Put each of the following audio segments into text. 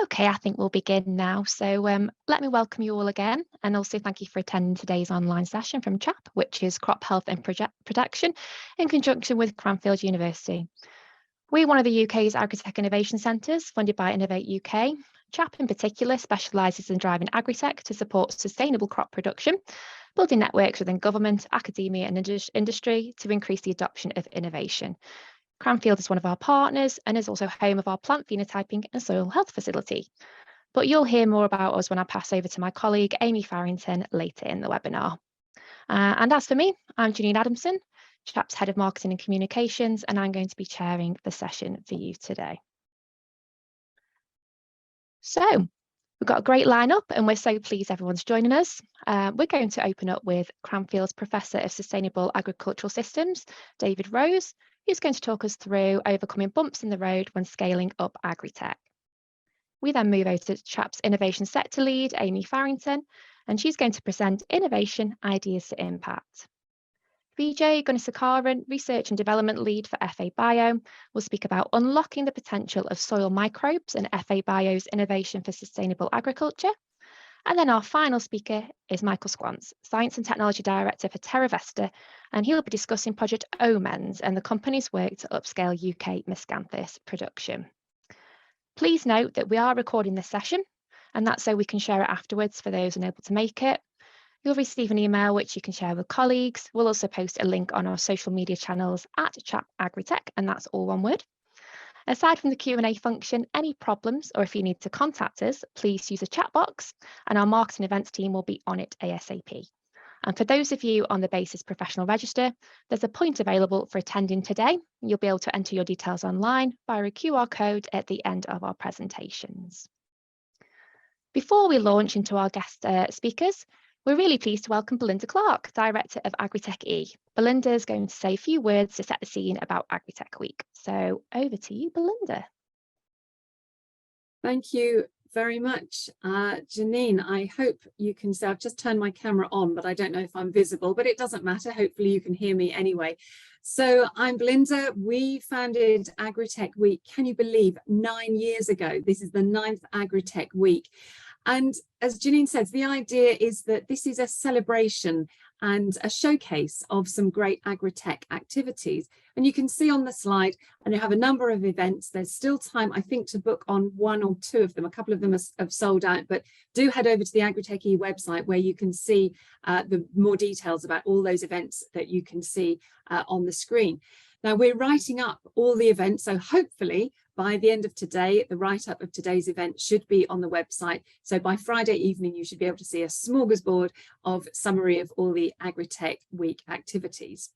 Okay, I think we'll begin now. So let me welcome you all again, and also thank you for attending today's online session from CHAP, which is Crop Health and Protection, in conjunction with Cranfield University. We're one of the UK's AgriTech innovation centres, funded by Innovate UK. CHAP in particular specialises in driving AgriTech to support sustainable crop production, building networks within government, academia and industry to increase the adoption of innovation. Cranfield is one of our partners and is also home of our plant phenotyping and soil health facility. But you'll hear more about us when I pass over to my colleague, Amy Farrington, later in the webinar. And as for me, I'm Janine Adamson, CHAP's Head of Marketing and Communications, and I'm going to be chairing the session for you today. So we've got a great lineup and we're so pleased everyone's joining us. We're going to open up with Cranfield's Professor of Sustainable Agricultural Systems, David Rose, who's going to talk us through overcoming bumps in the road when scaling up AgriTech. We then move over to CHAP's Innovation Sector Lead, Amy Farrington, and she's going to present Innovation Ideas to Impact. Vijayalakshmi Gunasekaran, Research and Development Lead for FA Bio, will speak about unlocking the potential of soil microbes and FA Bio's innovation for sustainable agriculture. And then our final speaker is Michael Squance, Science and Technology Director for Terravesta, and he'll be discussing Project Omens and the company's work to upscale UK miscanthus production. Please note that we are recording this session, and that's so we can share it afterwards for those unable to make it. You'll receive an email which you can share with colleagues. We'll also post a link on our social media channels at CHAP AgriTech, and that's all one word. Aside from the Q&A function, any problems or if you need to contact us, please use a chat box and our marketing events team will be on it ASAP. And for those of you on the BASIS professional register, there's a point available for attending today. You'll be able to enter your details online via a QR code at the end of our presentations. Before we launch into our guest speakers, we're really pleased to welcome Belinda Clark, Director of Agri-TechE. Belinda is going to say a few words to set the scene about Agri-Tech Week. So over to you, Belinda. Thank you very much, Janine. I hope you can see, I've just turned my camera on, but I don't know if I'm visible, but it doesn't matter. Hopefully you can hear me anyway. So I'm Belinda. We founded Agri-Tech Week, can you believe, 9 years ago. This is the 9th Agri-Tech Week. And as Janine says, the idea is that this is a celebration and a showcase of some great agri-tech activities. And you can see on the slide, and you have a number of events. There's still time, I think, to book on 1 or 2 of them. A couple of them have sold out, but do head over to the AgriTechE website where you can see the more details about all those events that you can see on the screen. Now, we're writing up all the events, so hopefully by the end of today, the write-up of today's event should be on the website. So by Friday evening, you should be able to see a smorgasbord of summary of all the Agri-Tech Week activities.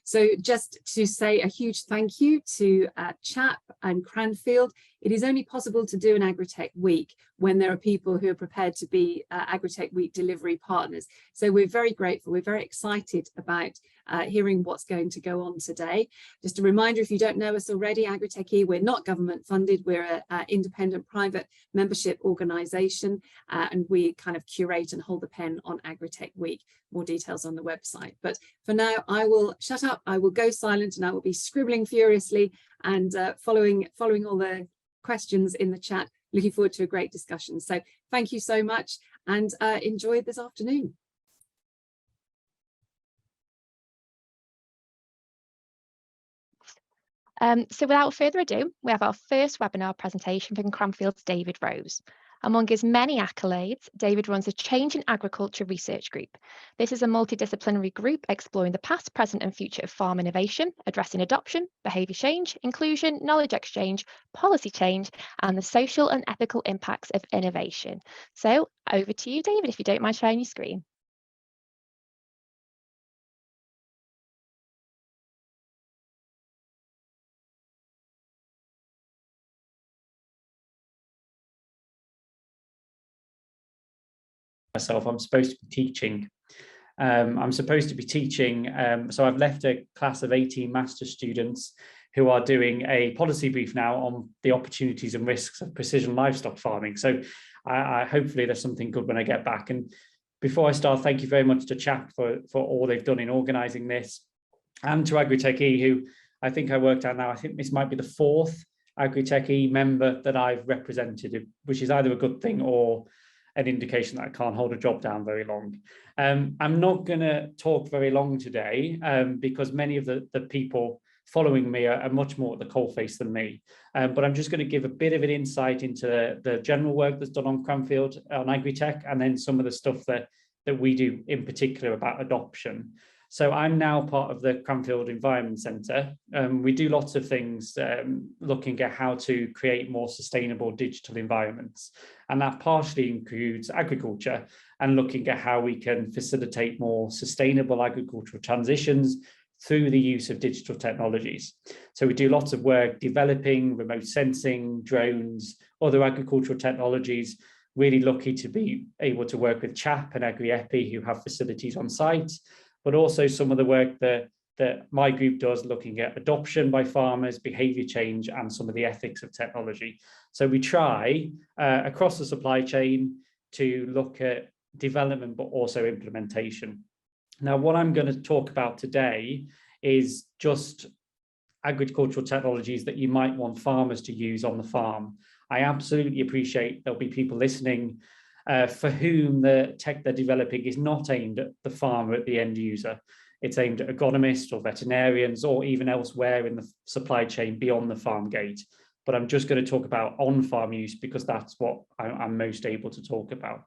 So just to say a huge thank you to CHAP and Cranfield. It is only possible to do an Agri-Tech Week when there are people who are prepared to be Agri-Tech Week delivery partners. So we're very grateful. We're very excited about hearing what's going to go on today. Just a reminder, if you don't know us already, AgriTechE, we're not government funded. We're an independent private membership organisation, and we kind of curate and hold the pen on Agri-Tech Week. More details on the website. But for now, I will shut up. I will go silent, and I will be scribbling furiously and following all the questions in the chat. Looking forward to a great discussion. So thank you so much, and enjoy this afternoon. So without further ado, we have our first webinar presentation from Cranfield's David Rose. Among his many accolades, David runs a Change in Agriculture Research Group. This is a multidisciplinary group exploring the past, present and future of farm innovation, addressing adoption, behaviour change, inclusion, knowledge exchange, policy change, and the social and ethical impacts of innovation. So over to you, David, if you don't mind sharing your screen. Myself, I'm supposed to be teaching. So I've left a class of 18 master's students who are doing a policy brief now on the opportunities and risks of precision livestock farming. So I hopefully there's something good when I get back. And before I start, thank you very much to CHAP for all they've done in organising this, and to AgriTechE, who I think I worked out now, I think this might be the 4th Agri-TechE member that I've represented, which is either a good thing or an indication that I can't hold a job down very long. I'm not going to talk very long today because many of the people following me are much more at the coalface than me. But I'm just going to give a bit of an insight into the general work that's done on Cranfield, on AgriTech, and then some of the stuff that we do in particular about adoption. So I'm now part of the Cranfield Environment Centre. We do lots of things looking at how to create more sustainable digital environments. And that partially includes agriculture and looking at how we can facilitate more sustainable agricultural transitions through the use of digital technologies. So we do lots of work developing remote sensing, drones, other agricultural technologies. Really lucky to be able to work with CHAP and Agri-TechE, who have facilities on site, but also some of the work that my group does looking at adoption by farmers, behavior change, and some of the ethics of technology. So we try across the supply chain to look at development, but also implementation. Now, what I'm going to talk about today is just agricultural technologies that you might want farmers to use on the farm. I absolutely appreciate there'll be people listening for whom the tech they're developing is not aimed at the farmer, at the end user. It's aimed at agronomists or veterinarians or even elsewhere in the supply chain beyond the farm gate. But I'm just going to talk about on-farm use because that's what I'm most able to talk about.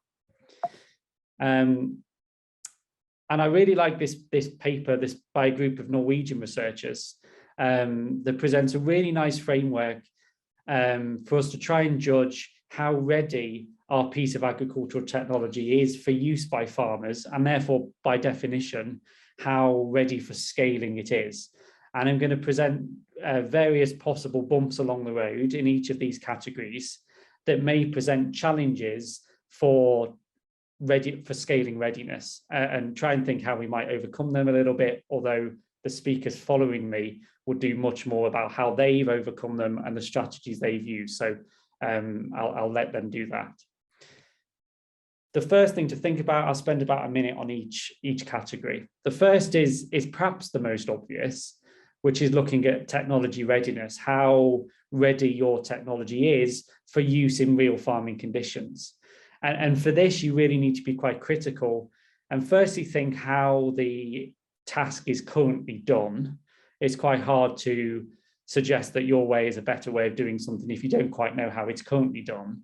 And I really like this paper, by a group of Norwegian researchers that presents a really nice framework for us to try and judge how ready our piece of agricultural technology is for use by farmers, and therefore, by definition, how ready for scaling it is. And I'm going to present various possible bumps along the road in each of these categories that may present challenges for scaling readiness, and try and think how we might overcome them a little bit, although the speakers following me will do much more about how they've overcome them and the strategies they've used. So I'll let them do that. The first thing to think about, I'll spend about a minute on each category. The first is perhaps the most obvious, which is looking at technology readiness, how ready your technology is for use in real farming conditions. And for this, you really need to be quite critical and firstly think how the task is currently done. It's quite hard to suggest that your way is a better way of doing something if you don't quite know how it's currently done.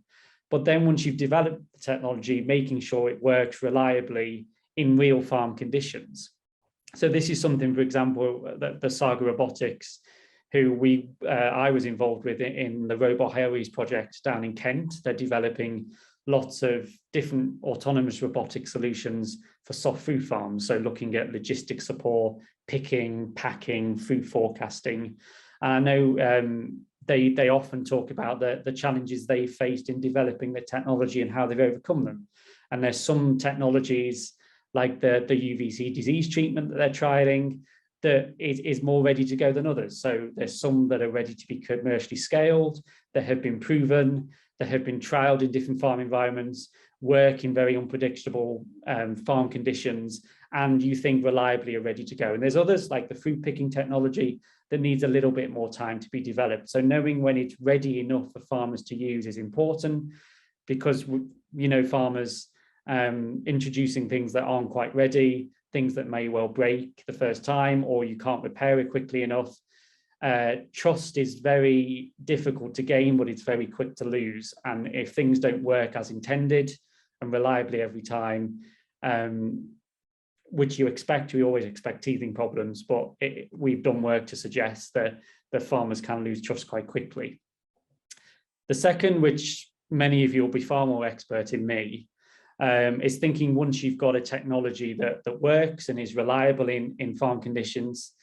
But then once you've developed the technology, making sure it works reliably in real farm conditions. So this is something, for example, that the Saga Robotics, who I was involved with in the Robot Highways project down in Kent. They're developing lots of different autonomous robotic solutions for soft food farms. So looking at logistics support, picking, packing, food forecasting. And I know they often talk about the challenges they faced in developing the technology and how they've overcome them. And there's some technologies like the UVC disease treatment that they're trialing that is more ready to go than others. So there's some that are ready to be commercially scaled, that have been proven, that have been trialed in different farm environments, work in very unpredictable farm conditions, and you think reliably are ready to go. And there's others like the fruit picking technology that needs a little bit more time to be developed. So knowing when it's ready enough for farmers to use is important, because farmers introducing things that aren't quite ready, things that may well break the first time, or you can't repair it quickly enough. Trust is very difficult to gain, but it's very quick to lose. And if things don't work as intended and reliably every time, which we always expect teething problems, but we've done work to suggest that the farmers can lose trust quite quickly. The second, which many of you will be far more expert in me, is thinking once you've got a technology that works and is reliable in farm conditions,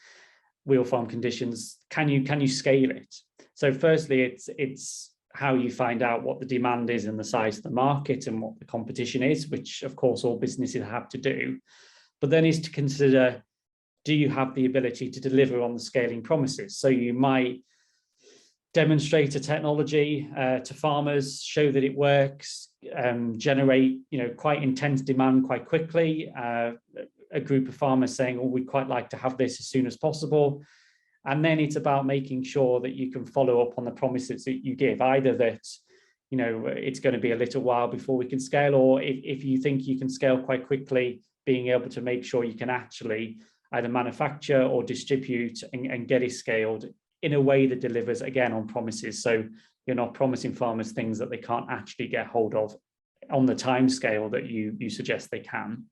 real farm conditions, can you scale it? So firstly, it's how you find out what the demand is and the size of the market and what the competition is, which of course all businesses have to do. But then is to consider, do you have the ability to deliver on the scaling promises? So you might demonstrate a technology to farmers, show that it works, generate quite intense demand quite quickly. A group of farmers saying, oh, we'd quite like to have this as soon as possible. And then it's about making sure that you can follow up on the promises that you give, either that, you know, it's going to be a little while before we can scale, or if you think you can scale quite quickly, being able to make sure you can actually either manufacture or distribute and get it scaled in a way that delivers, again, on promises. So you're not promising farmers things that they can't actually get hold of on the time scale that you suggest they can.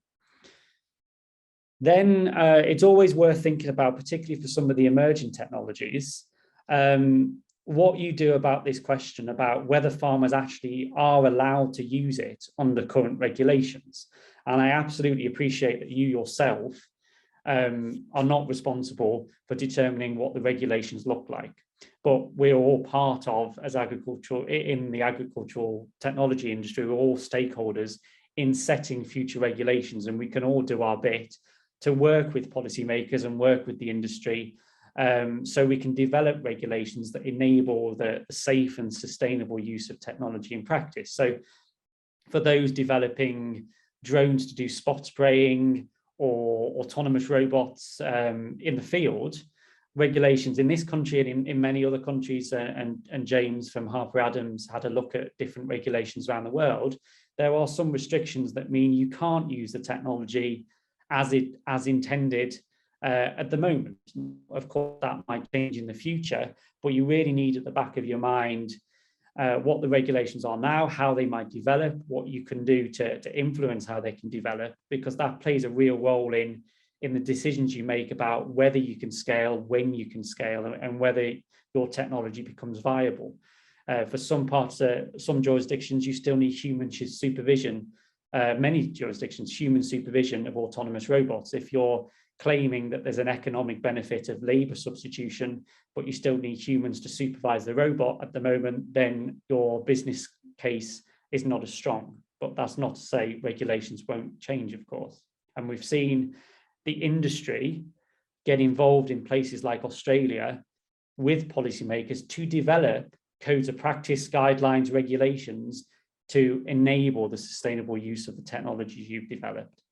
Then it's always worth thinking about, particularly for some of the emerging technologies, what you do about this question about whether farmers actually are allowed to use it under current regulations. And I absolutely appreciate that you yourself are not responsible for determining what the regulations look like. But we're all part of, as agricultural, in the agricultural technology industry, we're all stakeholders in setting future regulations, and we can all do our bit to work with policymakers and work with the industry, so we can develop regulations that enable the safe and sustainable use of technology in practice. So for those developing drones to do spot spraying or autonomous robots in the field, regulations in this country and in many other countries, and James from Harper Adams had a look at different regulations around the world, there are some restrictions that mean you can't use the technology as intended at the moment. Of course, that might change in the future, but you really need at the back of your mind what the regulations are now, how they might develop, what you can do to influence how they can develop, because that plays a real role in the decisions you make about whether you can scale, when you can scale, and whether your technology becomes viable. For some parts, some jurisdictions, you still need human supervision. Many jurisdictions, human supervision of autonomous robots. If you're claiming that there's an economic benefit of labor substitution, but you still need humans to supervise the robot at the moment, then your business case is not as strong. But that's not to say regulations won't change, of course. And we've seen the industry get involved in places like Australia with policymakers to develop codes of practice, guidelines, regulations to enable the sustainable use of the technologies you've developed.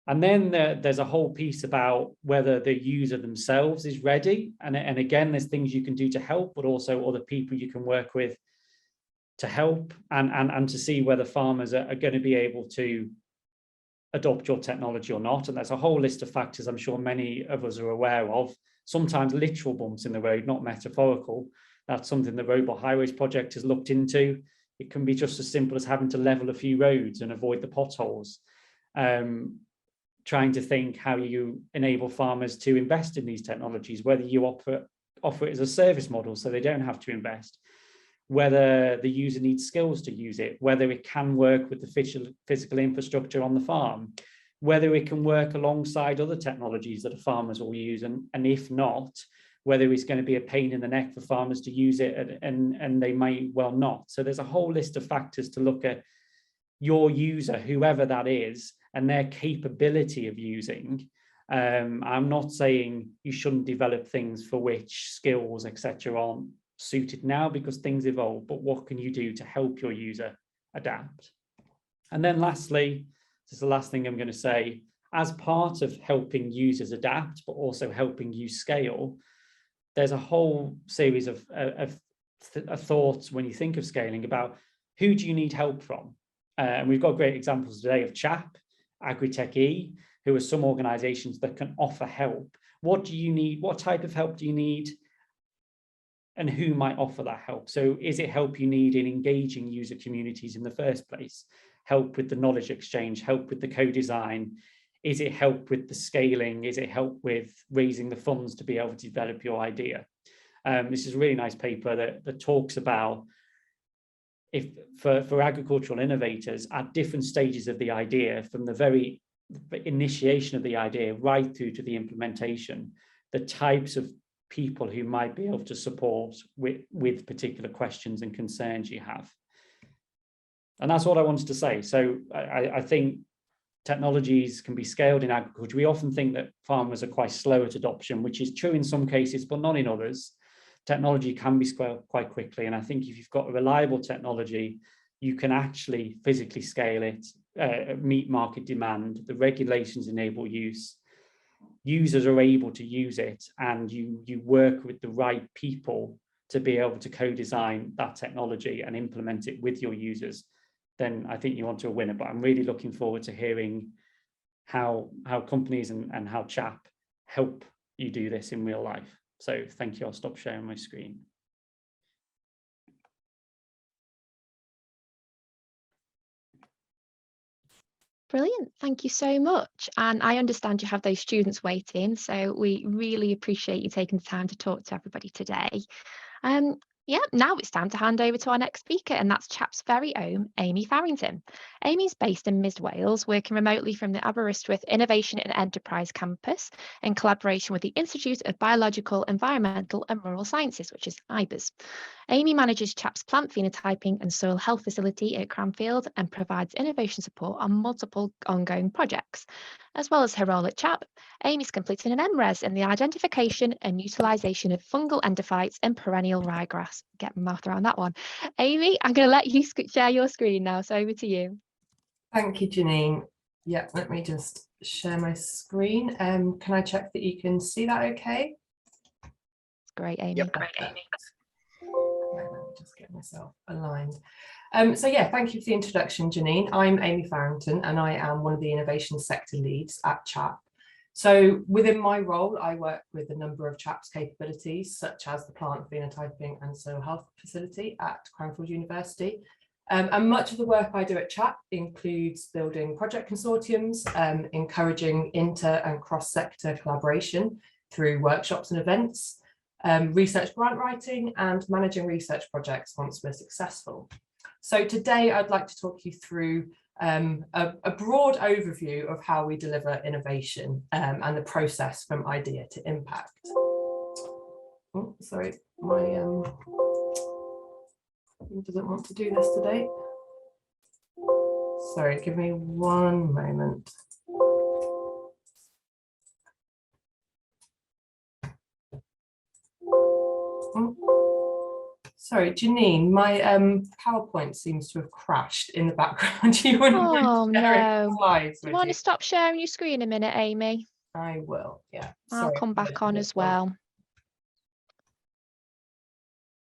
And then there's a whole piece about whether the user themselves is ready. And again, there's things you can do to help, but also other people you can work with to help and to see whether farmers are going to be able to adopt your technology or not. And there's a whole list of factors I'm sure many of us are aware of, sometimes literal bumps in the road, not metaphorical. That's something the Robot Highways Project has looked into. It can be just as simple as having to level a few roads and avoid the potholes. Trying to think how you enable farmers to invest in these technologies, whether you offer it as a service model so they don't have to invest, whether the user needs skills to use it, whether it can work with the physical infrastructure on the farm, whether it can work alongside other technologies that farmers will use, and if not, whether it's going to be a pain in the neck for farmers to use it and they might well not. So there's a whole list of factors to look at your user, whoever that is, and their capability of using. I'm not saying you shouldn't develop things for which skills, etc., aren't suited now because things evolve, but what can you do to help your user adapt? And then lastly, this is the last thing I'm going to say, as part of helping users adapt, but also helping you scale, there's a whole series of thoughts when you think of scaling about who do you need help from? And we've got great examples today of CHAP, Agri-TechE, who are some organizations that can offer help. What do you need? What type of help do you need? And who might offer that help? So is it help you need in engaging user communities in the first place? Help with the knowledge exchange, help with the co-design? Is it help with the scaling? Is it help with raising the funds to be able to develop your idea? This is a really nice paper that talks about if for agricultural innovators at different stages of the idea, from the very initiation of the idea right through to the implementation, the types of people who might be able to support with particular questions and concerns you have. And that's what I wanted to say. So I think technologies can be scaled in agriculture. We often think that farmers are quite slow at adoption, which is true in some cases, but not in others. Technology can be scaled quite quickly. And I think if you've got a reliable technology, you can actually physically scale it, meet market demand, the regulations enable use. users are able to use it, and you work with the right people to be able to co-design that technology and implement it with your users, then I think you're onto a winner. But I'm really looking forward to hearing how companies and how CHAP help you do this in real life. So thank you. I'll stop sharing my screen. Brilliant, thank you so much. And I understand you have those students waiting, so we really appreciate you taking the time to talk to everybody today. Yeah, now it's time to hand over to our next speaker, and that's CHAP's very own Amy Farrington. Amy's based in Mid Wales, working remotely from the Aberystwyth Innovation and Enterprise campus in collaboration with the Institute of Biological, Environmental and Rural Sciences, which is IBES. Amy manages CHAP's plant phenotyping and soil health facility at Cranfield and provides innovation support on multiple ongoing projects. As well as her role at CHAP, Amy's completing an MRes in the identification and utilisation of fungal endophytes and perennial ryegrass. Get my mouth around that one. Amy, I'm going to let you share your screen now, so over to you. Thank you, Janine. Yeah, let me just share my screen. Can I check that you can see that okay? Great, Amy. Yep. Great, Amy. Let me just get myself aligned. So yeah, thank you for the introduction, Janine. I'm Amy Farrington, and I am one of the innovation sector leads at CHAP. So within my role, I work with a number of CHAP's capabilities, such as the plant phenotyping and soil health facility at Cranfield University. And much of the work I do at CHAP includes building project consortiums, encouraging inter and cross-sector collaboration through workshops and events, research grant writing, and managing research projects once we're successful. So today I'd like to talk you through a broad overview of how we deliver innovation and the process from idea to impact. Oh, sorry, my doesn't want to do this today. Sorry, give me one moment. Sorry, Janine, my PowerPoint seems to have crashed in the background. You wouldn't mind sharing slides, do you want to stop sharing your screen a minute, Amy? I will, yeah. I'll come back on as well.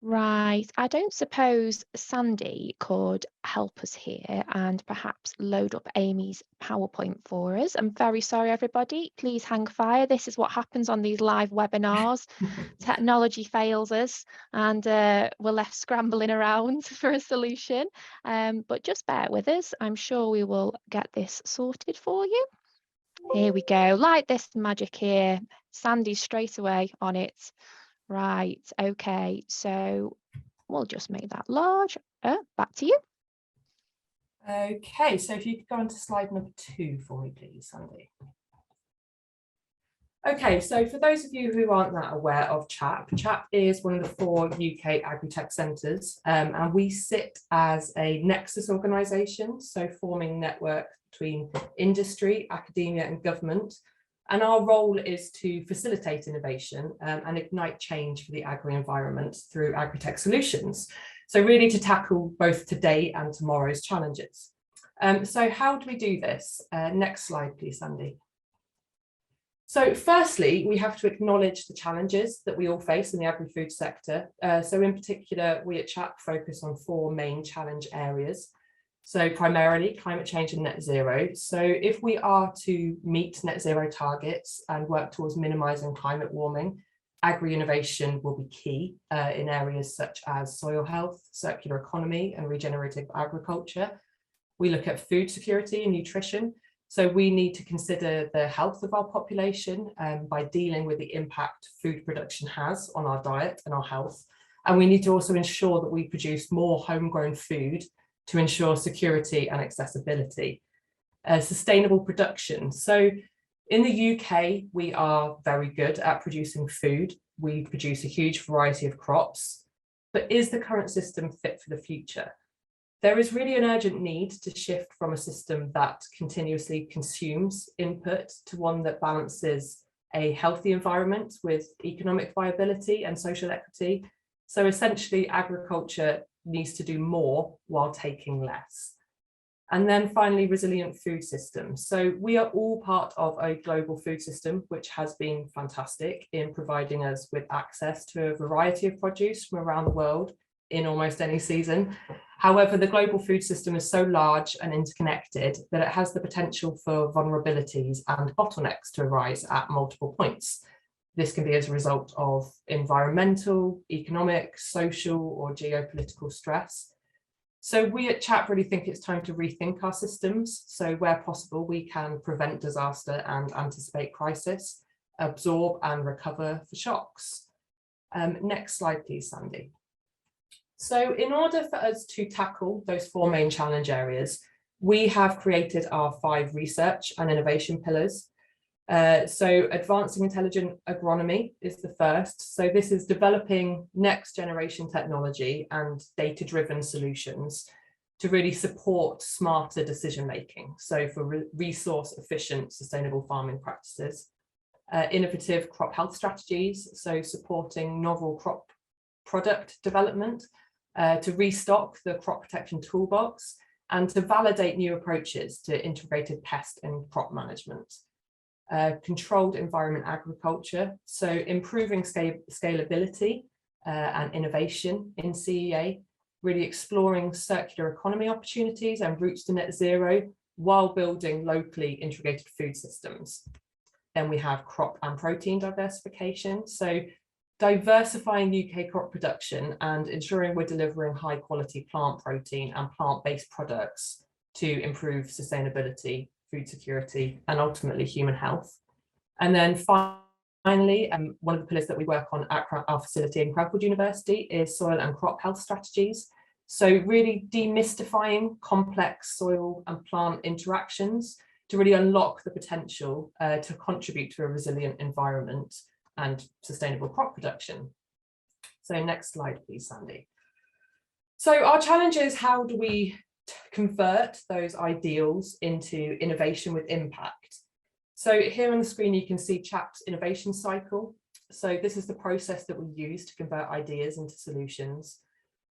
Right, I don't suppose Sandy could help us here and perhaps load up Amy's PowerPoint for us. I'm very sorry, everybody. Please hang fire. This is what happens on these live webinars. Technology fails us and we're left scrambling around for a solution. But just bear with us. I'm sure we will get this sorted for you. Here we go. Like this magic here. Sandy's straight away on it. Right, okay, so we'll just make that large. Back to you. Okay, so if you could go on to slide number 2 for me, please, Sandy. Okay, so for those of you who aren't that aware of CHAP, CHAP is one of the 4 UK AgriTech centres, and we sit as a nexus organisation, so forming network between industry, academia and government. And our role is to facilitate innovation and ignite change for the agri-environment through AgriTech solutions. So really to tackle both today and tomorrow's challenges. So how do we do this? Next slide, please, Sandy. So firstly, we have to acknowledge the challenges that we all face in the agri-food sector. So in particular, we at CHAP focus on 4 main challenge areas. So primarily climate change and net zero. So if we are to meet net zero targets and work towards minimising climate warming, agri-innovation will be key in areas such as soil health, circular economy and regenerative agriculture. We look at food security and nutrition. So we need to consider the health of our population by dealing with the impact food production has on our diet and our health. And we need to also ensure that we produce more homegrown food to ensure security and accessibility. Sustainable production. So in the UK, we are very good at producing food. We produce a huge variety of crops, but is the current system fit for the future? There is really an urgent need to shift from a system that continuously consumes input to one that balances a healthy environment with economic viability and social equity. So essentially, agriculture needs to do more while taking less. And then finally, resilient food systems. So we are all part of a global food system, which has been fantastic in providing us with access to a variety of produce from around the world in almost any season. However, the global food system is so large and interconnected that it has the potential for vulnerabilities and bottlenecks to arise at multiple points. This can be as a result of environmental, economic, social, or geopolitical stress. So we at CHAP really think it's time to rethink our systems. So where possible, we can prevent disaster and anticipate crisis, absorb and recover for shocks. Next slide, please, Sandy. So in order for us to tackle those 4 main challenge areas, we have created our 5 research and innovation pillars. So advancing intelligent agronomy is the first. So this is developing next generation technology and data-driven solutions to really support smarter decision making. So for resource efficient, sustainable farming practices, innovative crop health strategies. So supporting novel crop product development, to restock the crop protection toolbox and to validate new approaches to integrated pest and crop management. Controlled environment agriculture, so improving scalability and innovation in CEA, really exploring circular economy opportunities and routes to net zero while building locally integrated food systems. Then we have crop and protein diversification, so diversifying UK crop production and ensuring we're delivering high quality plant protein and plant-based products to improve sustainability, food security, and ultimately human health. And then finally, one of the pillars that we work on at our facility in Cranfield University is soil and crop health strategies. So really demystifying complex soil and plant interactions to really unlock the potential to contribute to a resilient environment and sustainable crop production. So next slide, please, Sandy. So our challenge is, how do we convert those ideals into innovation with impact? So here on the screen, you can see CHAP's innovation cycle. So this is the process that we use to convert ideas into solutions.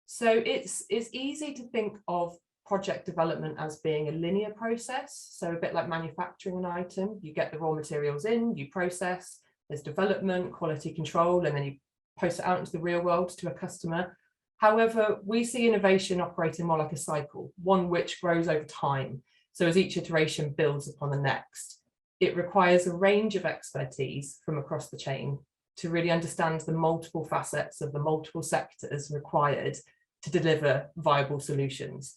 So it's easy to think of project development as being a linear process. So a bit like manufacturing an item, you get the raw materials in, you process, there's development, quality control, and then you post it out into the real world to a customer. However, we see innovation operating more like a cycle, one which grows over time. So as each iteration builds upon the next, it requires a range of expertise from across the chain to really understand the multiple facets of the multiple sectors required to deliver viable solutions.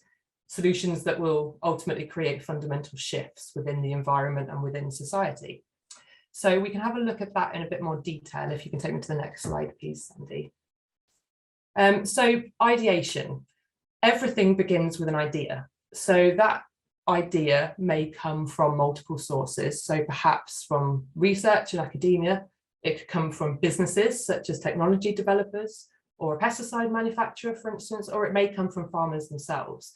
Solutions that will ultimately create fundamental shifts within the environment and within society. So we can have a look at that in a bit more detail. If you can take me to the next slide, please, Sandy. So ideation, everything begins with an idea. So that idea may come from multiple sources. So perhaps from research and academia, it could come from businesses such as technology developers or a pesticide manufacturer, for instance, or it may come from farmers themselves.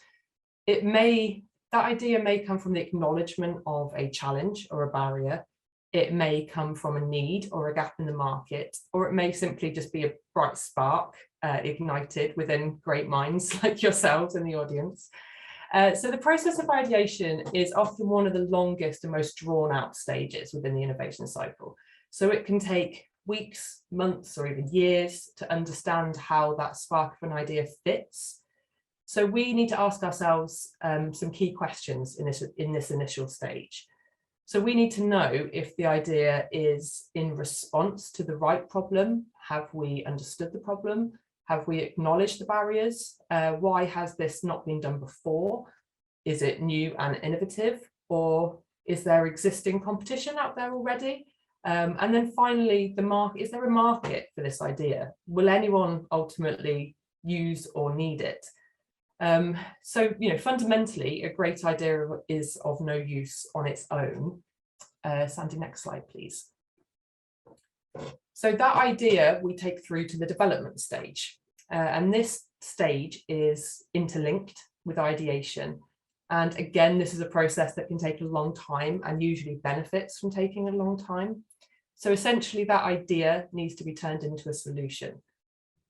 That idea may come from the acknowledgement of a challenge or a barrier. It may come from a need or a gap in the market, or it may simply just be a bright spark ignited within great minds like yourselves in the audience. So the process of ideation is often one of the longest and most drawn out stages within the innovation cycle. So it can take weeks, months, or even years to understand how that spark of an idea fits. So we need to ask ourselves some key questions in this initial stage. So we need to know if the idea is in response to the right problem. Have we understood the problem? Have we acknowledged the barriers? Why has this not been done before? Is it new and innovative, or is there existing competition out there already? And then finally, is there a market for this idea? Will anyone ultimately use or need it? So, fundamentally, a great idea is of no use on its own. Sandy, next slide, please. So that idea we take through to the development stage. And this stage is interlinked with ideation. And again, this is a process that can take a long time and usually benefits from taking a long time. So essentially, that idea needs to be turned into a solution.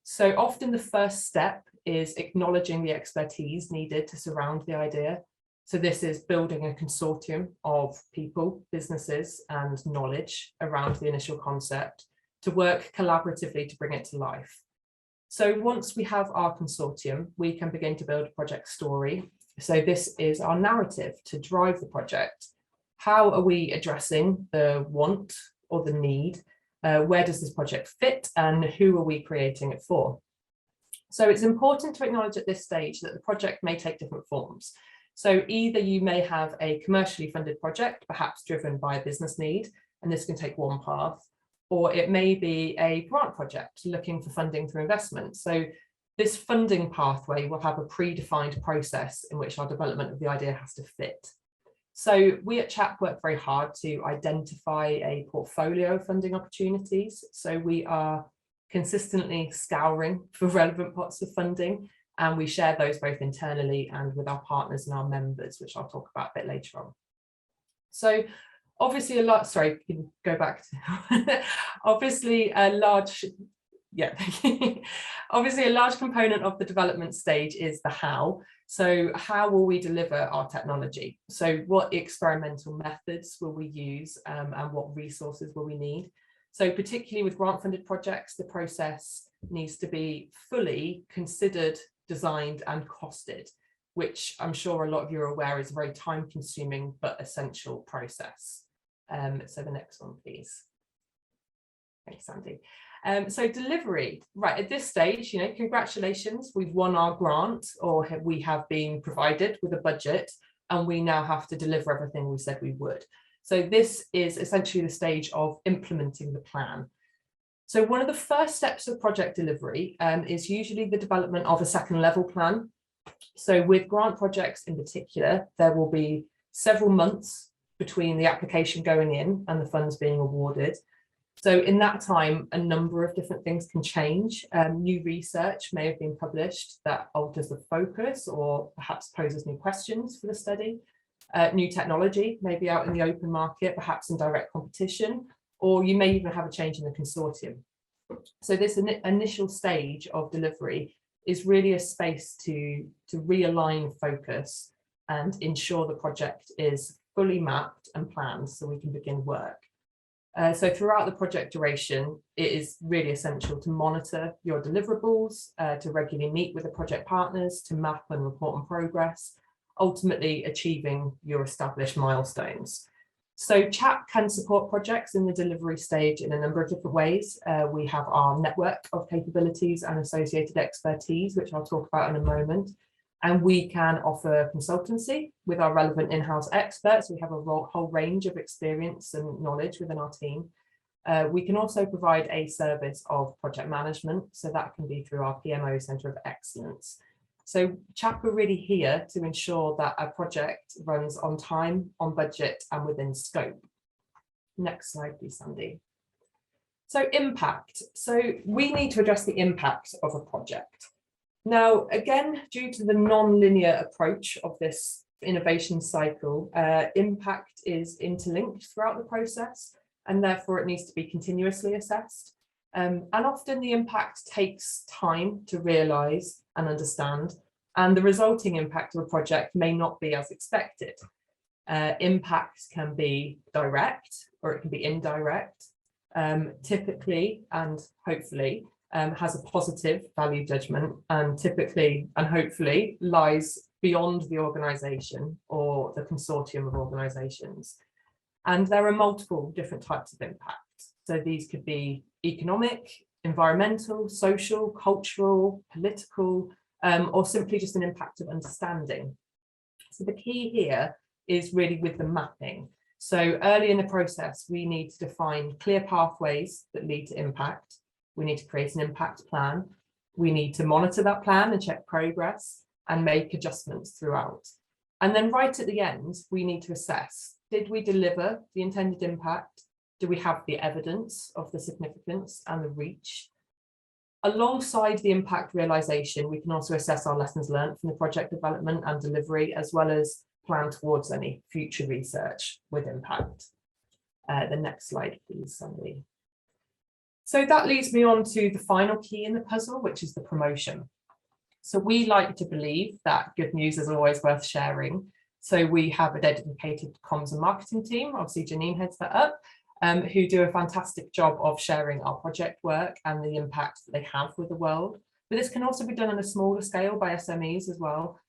So often the first step is acknowledging the expertise needed to surround the idea. So this is building a consortium of people, businesses, and knowledge around the initial concept to work collaboratively to bring it to life. So once we have our consortium, we can begin to build a project story. So this is our narrative to drive the project. How are we addressing the want or the need? Where does this project fit, and who are we creating it for? So it's important to acknowledge at this stage that the project may take different forms. So either you may have a commercially funded project, perhaps driven by a business need, and this can take one path, or it may be a grant project looking for funding through investment. So this funding pathway will have a predefined process in which our development of the idea has to fit. So we at CHAP work very hard to identify a portfolio of funding opportunities. So we are consistently scouring for relevant pots of funding, and we share those both internally and with our partners and our members, which I'll talk about a bit later on. So obviously a lot, sorry, you can go back to, obviously a large component of the development stage is the how. So how will we deliver our technology? So what experimental methods will we use, and what resources will we need? So particularly with grant funded projects, the process needs to be fully considered, designed and costed, which I'm sure a lot of you are aware is a very time consuming but essential process. So the next one, please. Thanks, Sandy. So delivery, right at this stage, congratulations, we've won our grant, or we have been provided with a budget, and we now have to deliver everything we said we would. So this is essentially the stage of implementing the plan. So one of the first steps of project delivery is usually the development of a second level plan. So with grant projects in particular, there will be several months between the application going in and the funds being awarded. So in that time, a number of different things can change. New research may have been published that alters the focus or perhaps poses new questions for the study. New technology may be out in the open market, perhaps in direct competition, or you may even have a change in the consortium. So this initial stage of delivery is really a space to realign focus and ensure the project is fully mapped and planned so we can begin work. So throughout the project duration, it is really essential to monitor your deliverables, to regularly meet with the project partners, to map and report on progress, ultimately achieving your established milestones. So CHAP can support projects in the delivery stage in a number of different ways. We have our network of capabilities and associated expertise, which I'll talk about in a moment. And we can offer consultancy with our relevant in-house experts. We have a whole range of experience and knowledge within our team. We can also provide a service of project management. So that can be through our PMO Centre of Excellence. So CHAP are really here to ensure that a project runs on time, on budget and within scope. Next slide, please, Sandy. So impact. So we need to address the impact of a project. Now, again, due to the non-linear approach of this innovation cycle, impact is interlinked throughout the process, and therefore it needs to be continuously assessed. And often the impact takes time to realise and understand, and the resulting impact of a project may not be as expected. Impact can be direct or it can be indirect, typically and hopefully has a positive value judgment, and typically and hopefully lies beyond the organisation or the consortium of organisations. And there are multiple different types of impact. So these could be economic, environmental, social, cultural, political, or simply just an impact of understanding. So the key here is really with the mapping. So early in the process, we need to define clear pathways that lead to impact. We need to create an impact plan. We need to monitor that plan and check progress and make adjustments throughout. And then right at the end, we need to assess, did we deliver the intended impact? Do we have the evidence of the significance and the reach? Alongside the impact realisation, we can also assess our lessons learned from the project development and delivery, as well as plan towards any future research with impact. The next slide, please, Sandy. So that leads me on to the final key in the puzzle, which is the promotion. So we like to believe that good news is always worth sharing. So we have a dedicated comms and marketing team, obviously Janine heads that up, who do a fantastic job of sharing our project work and the impact that they have with the world. But this can also be done on a smaller scale by SMEs as well.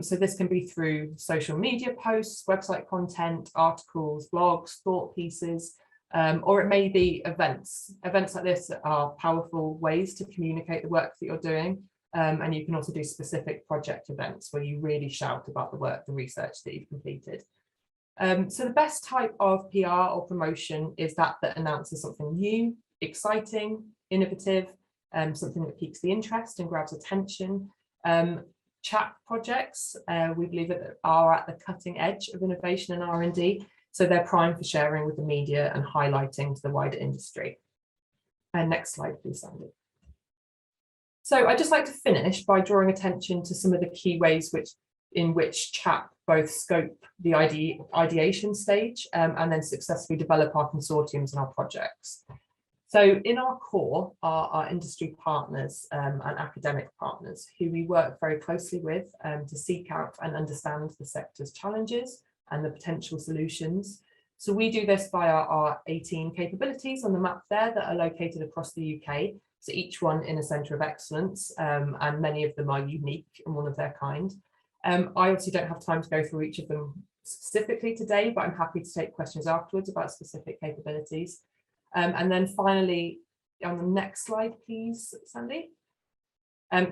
So this can be through social media posts, website content, articles, blogs, thought pieces, or it may be events. Events like this are powerful ways to communicate the work that you're doing. And you can also do specific project events where you really shout about the work, the research that you've completed. So the best type of PR or promotion is that announces something new, exciting, innovative, something that piques the interest and grabs attention. CHAP projects, we believe that are at the cutting edge of innovation and R&D, so they're primed for sharing with the media and highlighting to the wider industry. And next slide, please, Sandy. So I'd just like to finish by drawing attention to some of the key ways in which CHAP both scope the ideation stage and then successfully develop our consortiums and our projects. So in our core are our industry partners and academic partners who we work very closely with to seek out and understand the sector's challenges and the potential solutions. So we do this via our 18 capabilities on the map there that are located across the UK. So each one in a centre of excellence, and many of them are unique and one of their kind. I obviously don't have time to go through each of them specifically today, but I'm happy to take questions afterwards about specific capabilities. And then finally, on the next slide, please, Sandy.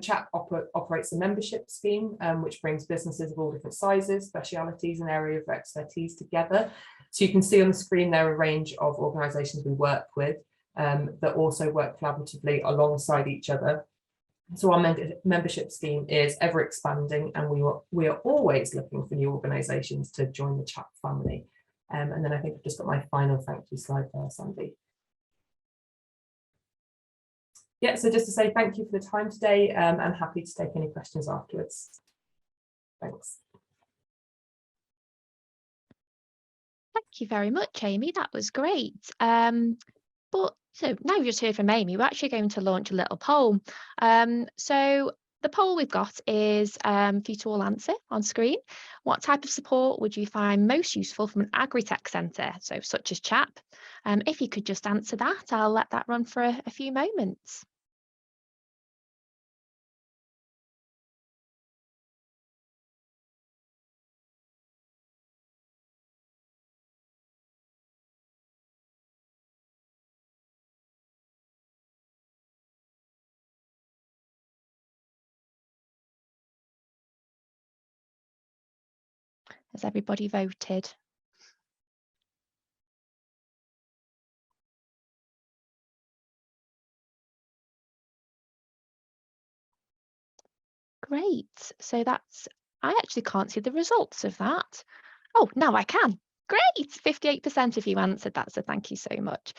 CHAP operates a membership scheme, which brings businesses of all different sizes, specialities and area of expertise together. So you can see on the screen there a range of organisations we work with that also work collaboratively alongside each other. So our membership scheme is ever expanding, and we are always looking for new organisations to join the CHAP family. And then I think I've just got my final thank you slide there, Sandy. Yeah, so just to say thank you for the time today, and happy to take any questions afterwards. Thanks. Thank you very much, Amy. That was great. So now we've just heard from Amy, we're actually going to launch a little poll. So the poll we've got is for you to all answer on screen. What type of support would you find most useful from an AgriTech centre, so such as CHAP? If you could just answer that, I'll let that run for a few moments. Has everybody voted? Great. So I actually can't see the results of that. Oh, now I can. Great, 58% of you answered that, so thank you so much.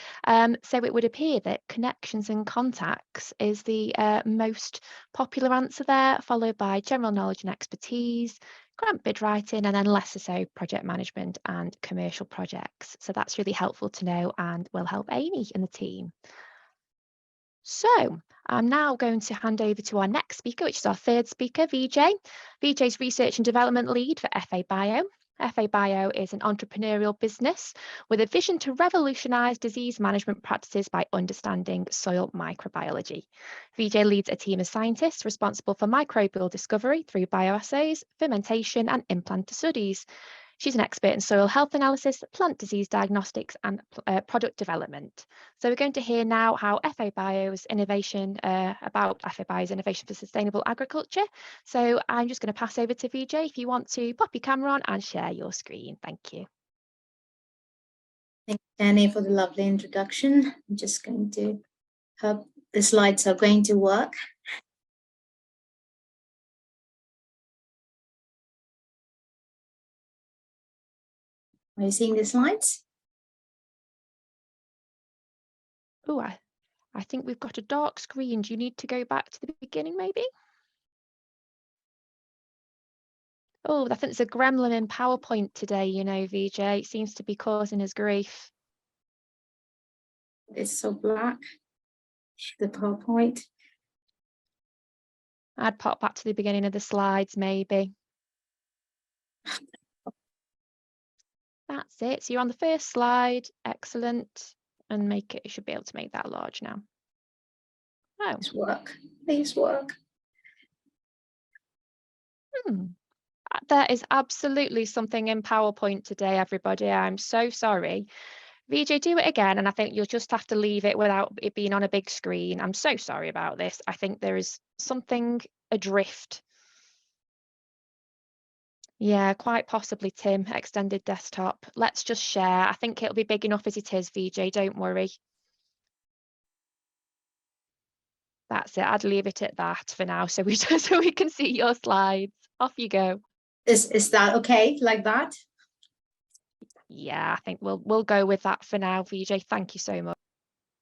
So it would appear that connections and contacts is the most popular answer there, followed by general knowledge and expertise, grant bid writing, and then lesser so project management and commercial projects. So that's really helpful to know and will help Amy and the team. So I'm now going to hand over to our next speaker, which is our third speaker, Vijay. Vijay's Research and Development Lead for FA Bio. FA Bio is an entrepreneurial business with a vision to revolutionise disease management practices by understanding soil microbiology. Vijay leads a team of scientists responsible for microbial discovery through bioassays, fermentation and implanter studies. She's an expert in soil health analysis, plant disease diagnostics and product development. So we're going to hear now how FA Bio's innovation, about FA Bio's innovation for sustainable agriculture. So I'm just going to pass over to Vijay if you want to pop your camera on and share your screen. Thank you. Thank you, Danny, for the lovely introduction. I'm just going to hope the slides are going to work. Are you seeing the slides? Oh, I think we've got a dark screen. Do you need to go back to the beginning, maybe? Oh, I think there's a gremlin in PowerPoint today, you know, Vijay. It seems to be causing us grief. It's so black, the PowerPoint. I'd pop back to the beginning of the slides, maybe. That's it. So you're on the first slide. Excellent. And you should be able to make that large now. Oh. Please work. Please work. There is absolutely something in PowerPoint today, everybody. I'm so sorry. Vijay, do it again, and I think you'll just have to leave it without it being on a big screen. I'm so sorry about this. I think there is something adrift. Yeah, quite possibly, Tim. Extended desktop. Let's just share. I think it'll be big enough as it is, Vijay. Don't worry. That's it. I'd leave it at that for now, so we can see your slides. Off you go. Is that okay, like that? Yeah, I think we'll go with that for now, Vijay. Thank you so much.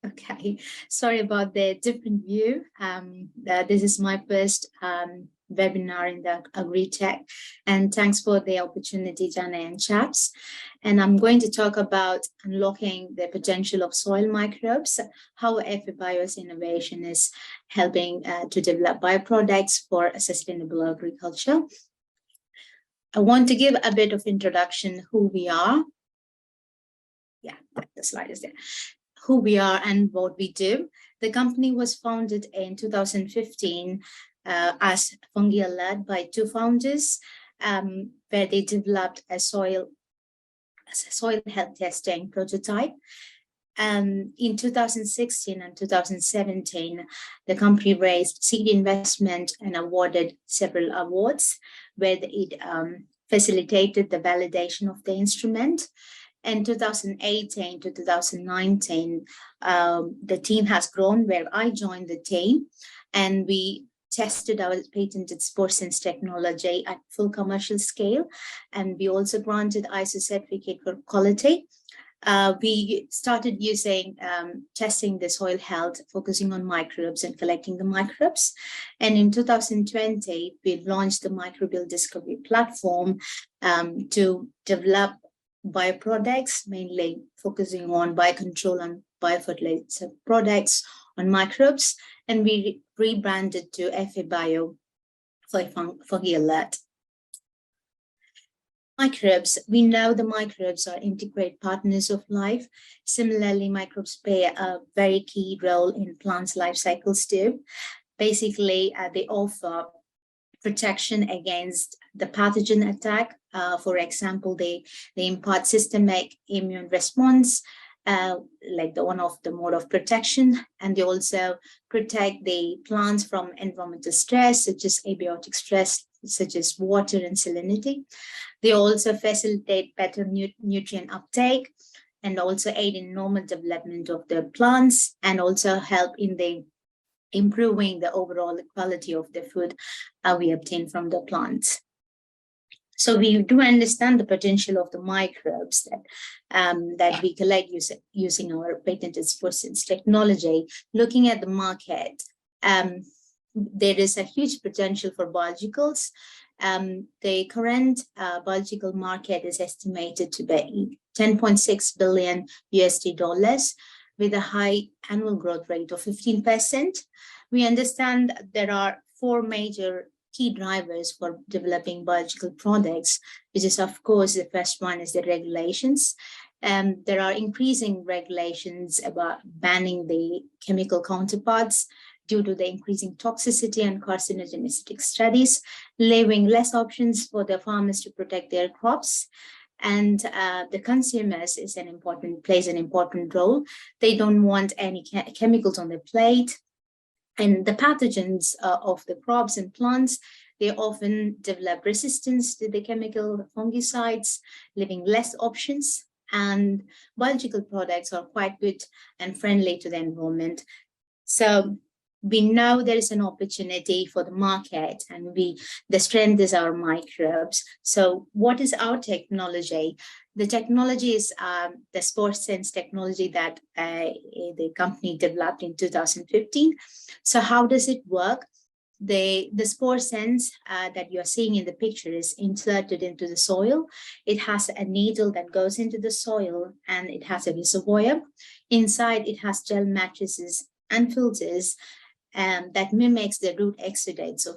Okay, sorry about the different view. This is my first webinar in the Agri-Tech, and thanks for the opportunity, Jana and chaps. And I'm going to talk about unlocking the potential of soil microbes, how FABio's innovation is helping to develop bioproducts for sustainable agriculture. I want to give a bit of introduction who we are. Yeah, the slide is there. Who we are and what we do. The company was founded in 2015 as Fungi Alert by two founders, where they developed a soil health testing prototype. In 2016 and 2017, the company raised seed investment and awarded several awards, where it facilitated the validation of the instrument. In 2018 to 2019, the team has grown, where I joined the team, and we tested our patented SporeSense technology at full commercial scale, and we also granted ISO certificate for quality. We started using testing the soil health, focusing on microbes and collecting the microbes. And in 2020, we launched the microbial discovery platform to develop bioproducts, mainly focusing on biocontrol and biofertilizer products on microbes, and we rebranded to FABio for Fungi Alert. Microbes, we know the microbes are integrated partners of life. Similarly, microbes play a very key role in plants' life cycles too. Basically, they offer protection against the pathogen attack. For example, they impart systemic immune response, like one of the mode of protection, and they also protect the plants from environmental stress, such as abiotic stress, such as water and salinity. They also facilitate better nutrient uptake and also aid in normal development of the plants, and also help in the improving the overall quality of the food we obtain from the plants. So we do understand the potential of the microbes that we collect using our patented SporeSense technology. Looking at the market, there is a huge potential for biologicals. The current biological market is estimated to be $10.6 billion with a high annual growth rate of 15%. We understand there are four major key drivers for developing biological products, which is, of course, the first one is the regulations. There are increasing regulations about banning the chemical counterparts due to the increasing toxicity and carcinogenicity studies, leaving less options for the farmers to protect their crops. And the consumers plays an important role. They don't want any chemicals on their plate. And the pathogens of the crops and plants, they often develop resistance to the chemical fungicides, leaving less options. And biological products are quite good and friendly to the environment. So we know there is an opportunity for the market, and the strength is our microbes. So what is our technology? The technology is the SporeSense technology that the company developed in 2015. So how does it work? The SporeSense that you're seeing in the picture is inserted into the soil. It has a needle that goes into the soil, and it has a reservoir. Inside, it has gel matrices and filters that mimics the root exudates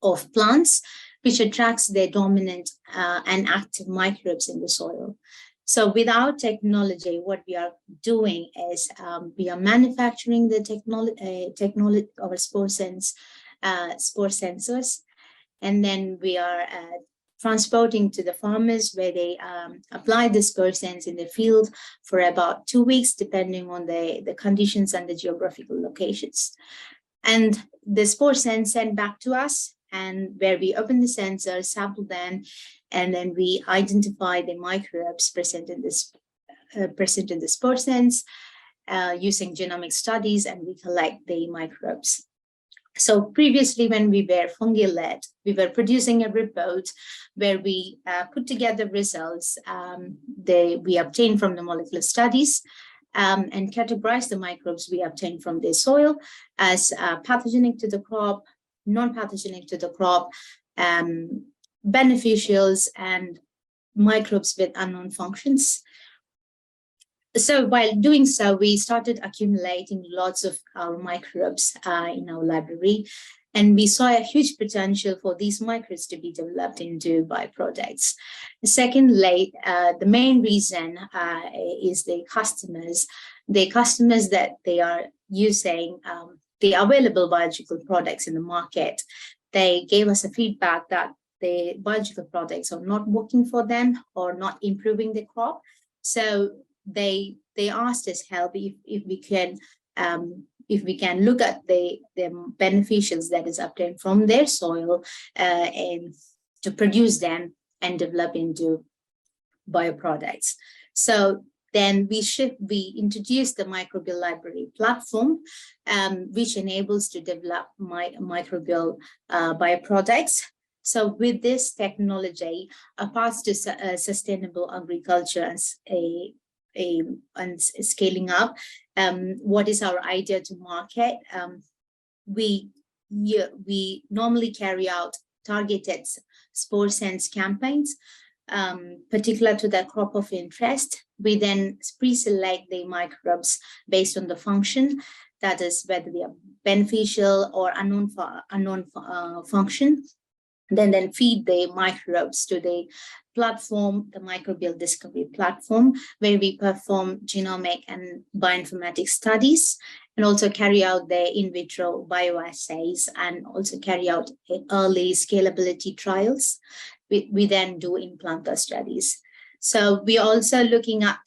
of plants. which attracts the dominant and active microbes in the soil. So with our technology, what we are doing is we are manufacturing the technology our spore sensors, and then we are transporting to the farmers, where they apply the spore sense in the field for about 2 weeks, depending on the conditions and the geographical locations. And the spore sense sent back to us, and where we open the sensor, sample them, and then we identify the microbes present in the spore sense using genomic studies, and we collect the microbes. So previously, when we were fungi-led, we were producing a report where we put together results we obtained from the molecular studies and categorize the microbes we obtained from the soil as pathogenic to the crop, non-pathogenic to the crop, beneficials, and microbes with unknown functions. So while doing so, we started accumulating lots of our microbes in our library, and we saw a huge potential for these microbes to be developed into byproducts. Secondly, the main reason is the customers that they are using the available biological products in the market. They gave us a feedback that the biological products are not working for them or not improving the crop. So they asked us help if we can look at the beneficials that is obtained from their soil and to produce them and develop into bioproducts. So then we introduced the microbial library platform, which enables to develop microbial bioproducts. So with this technology, a path to sustainable agriculture and scaling up, what is our idea to market? We normally carry out targeted spore sense campaigns, particular to the crop of interest. We then pre-select the microbes based on the function, that is whether they are beneficial or unknown function. Then feed the microbes to the platform, the microbial discovery platform, where we perform genomic and bioinformatics studies, and also carry out the in vitro bioassays, and also carry out early scalability trials. We then do in-planter studies. So we are also looking at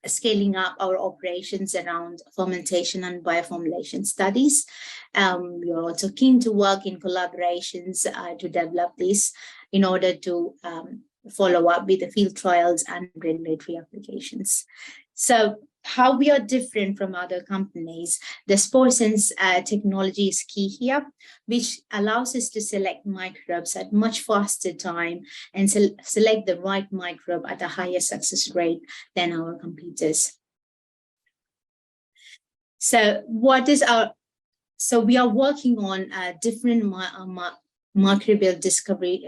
scaling up our operations around fermentation and bioformulation studies. We are also keen to work in collaborations to develop this in order to follow up with the field trials and regulatory applications. So how we are different from other companies, the spore sense technology is key here, which allows us to select microbes at much faster time and select the right microbe at a higher success rate than our competitors. So we are working on different microbial discovery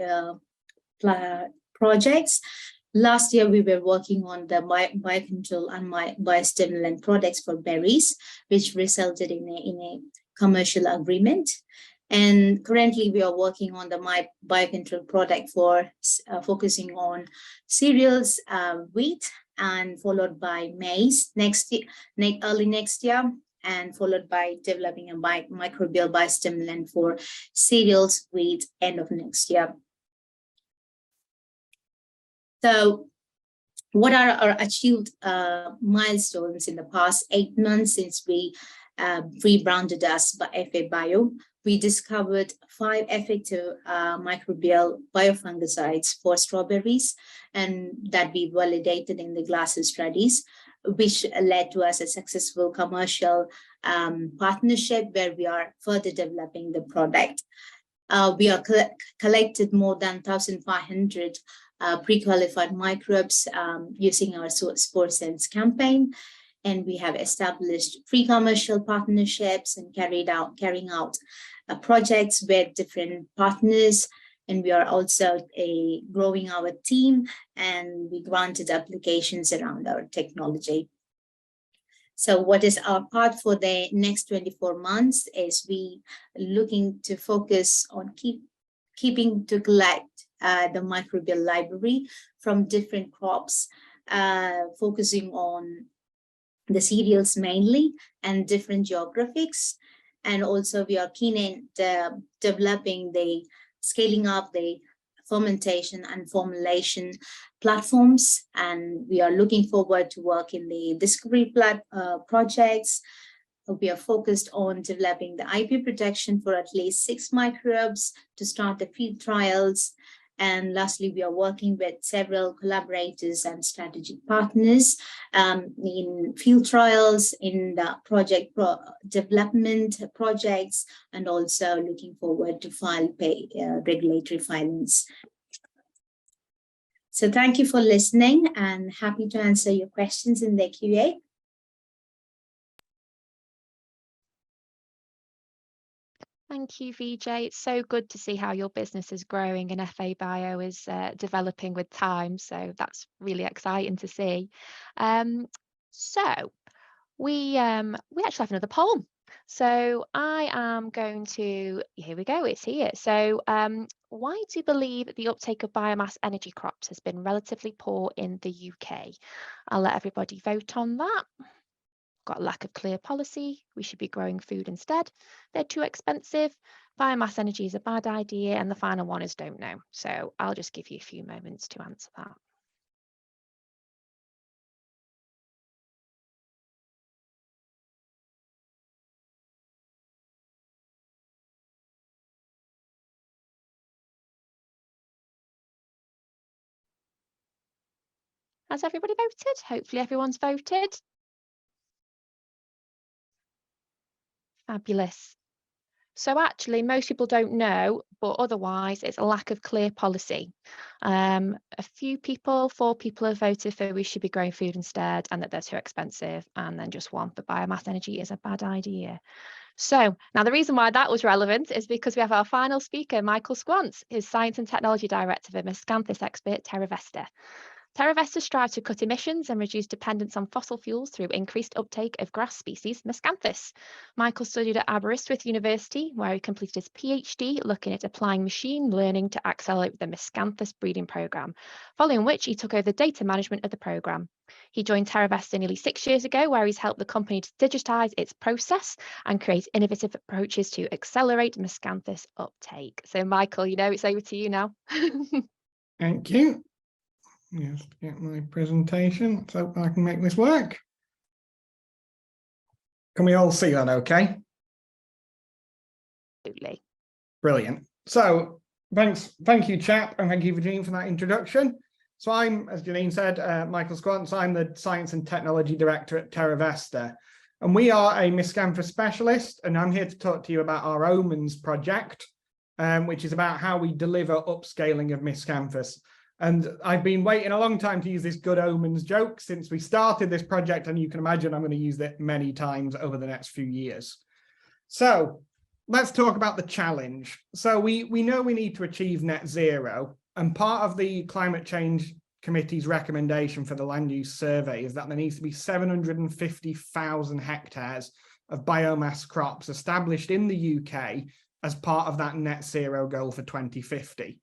projects. Last year, we were working on the biocontrol and biostimulant products for berries, which resulted in a commercial agreement. And currently, we are working on the biocontrol product for focusing on cereals, wheat, and followed by maize early next year, and followed by developing a microbial biostimulant for cereals, wheat, end of next year. So what are our achieved milestones in the past 8 months since we rebranded as FA Bio? We discovered 5 effective microbial biofungicides for strawberries, and that we validated in the glasses studies, which led to us a successful commercial partnership where we are further developing the product. We are collected more than 1,500 pre-qualified microbes using our spore sense campaign, and we have established pre-commercial partnerships and carrying out projects with different partners, and we are also growing our team, and we granted applications around our technology. So what is our part for the next 24 months is we looking to focus on to collect the microbial library from different crops, focusing on the cereals mainly and different geographics. And also we are keen in developing scaling up the fermentation and formulation platforms. And we are looking forward to work in the discovery projects. We are focused on developing the IP protection for at least 6 microbes to start the field trials. And lastly, we are working with several collaborators and strategic partners in field trials, in the project development projects, and also looking forward to regulatory filings. So thank you for listening, and happy to answer your questions in the QA. Thank you, Vijay. It's so good to see how your business is growing and FA Bio is developing with time. So that's really exciting to see. So we actually have another poll. So I am going to, here we go, it's here. So why do you believe the uptake of biomass energy crops has been relatively poor in the UK? I'll let everybody vote on that. Got a lack of clear policy. We should be growing food instead. They're too expensive. Biomass energy is a bad idea. And the final one is don't know. So I'll just give you a few moments to answer that. Has everybody voted? Hopefully everyone's voted. Fabulous. So actually, most people don't know, but otherwise it's a lack of clear policy. A few people, 4 people have voted for we should be growing food instead and that they're too expensive, and then just 1 for biomass energy is a bad idea. So now the reason why that was relevant is because we have our final speaker, Michael Squance, who's Science and Technology Director for Miscanthus expert Terravesta. Terravesta strives to cut emissions and reduce dependence on fossil fuels through increased uptake of grass species Miscanthus. Michael studied at Aberystwyth University, where he completed his PhD looking at applying machine learning to accelerate the Miscanthus breeding programme, following which he took over the data management of the programme. He joined Terravesta nearly 6 years ago, where he's helped the company to digitise its process and create innovative approaches to accelerate Miscanthus uptake. So Michael, it's over to you now. Thank you. Just get my presentation so I can make this work. Can we all see that okay? Absolutely. Brilliant. So thank you, Chap, and thank you, Janine, for that introduction. So I'm, as Janine said, Michael Squance. I'm the Science and Technology Director at Terravesta, and we are a Miscanthus specialist, and I'm here to talk to you about our Omens project, which is about how we deliver upscaling of Miscanthus. And I've been waiting a long time to use this good omens joke since we started this project, and you can imagine I'm going to use it many times over the next few years. So let's talk about the challenge. So we know we need to achieve net zero, and part of the Climate Change Committee's recommendation for the land use survey is that there needs to be 750,000 hectares of biomass crops established in the UK as part of that net zero goal for 2050.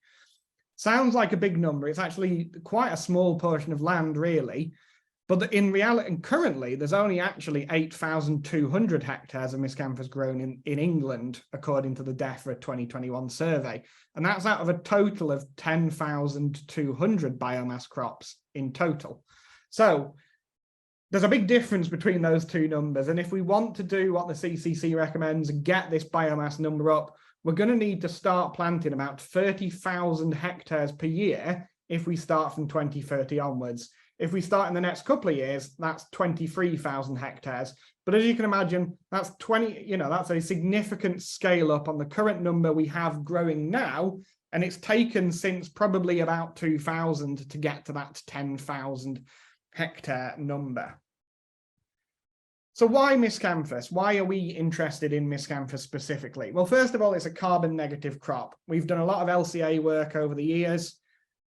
Sounds like a big number. It's actually quite a small portion of land, really. But in reality, and currently, there's only actually 8,200 hectares of miscanthus grown in England, according to the DEFRA 2021 survey. And that's out of a total of 10,200 biomass crops in total. So there's a big difference between those two numbers. And if we want to do what the CCC recommends and get this biomass number up, we're going to need to start planting about 30,000 hectares per year if we start from 2030 onwards. If we start in the next couple of years, that's 23,000 hectares. But as you can imagine, that's that's a significant scale up on the current number we have growing now. And it's taken since probably about 2000 to get to that 10,000 hectare number. So why miscanthus? Why are we interested in miscanthus specifically? Well, first of all, it's a carbon negative crop. We've done a lot of LCA work over the years.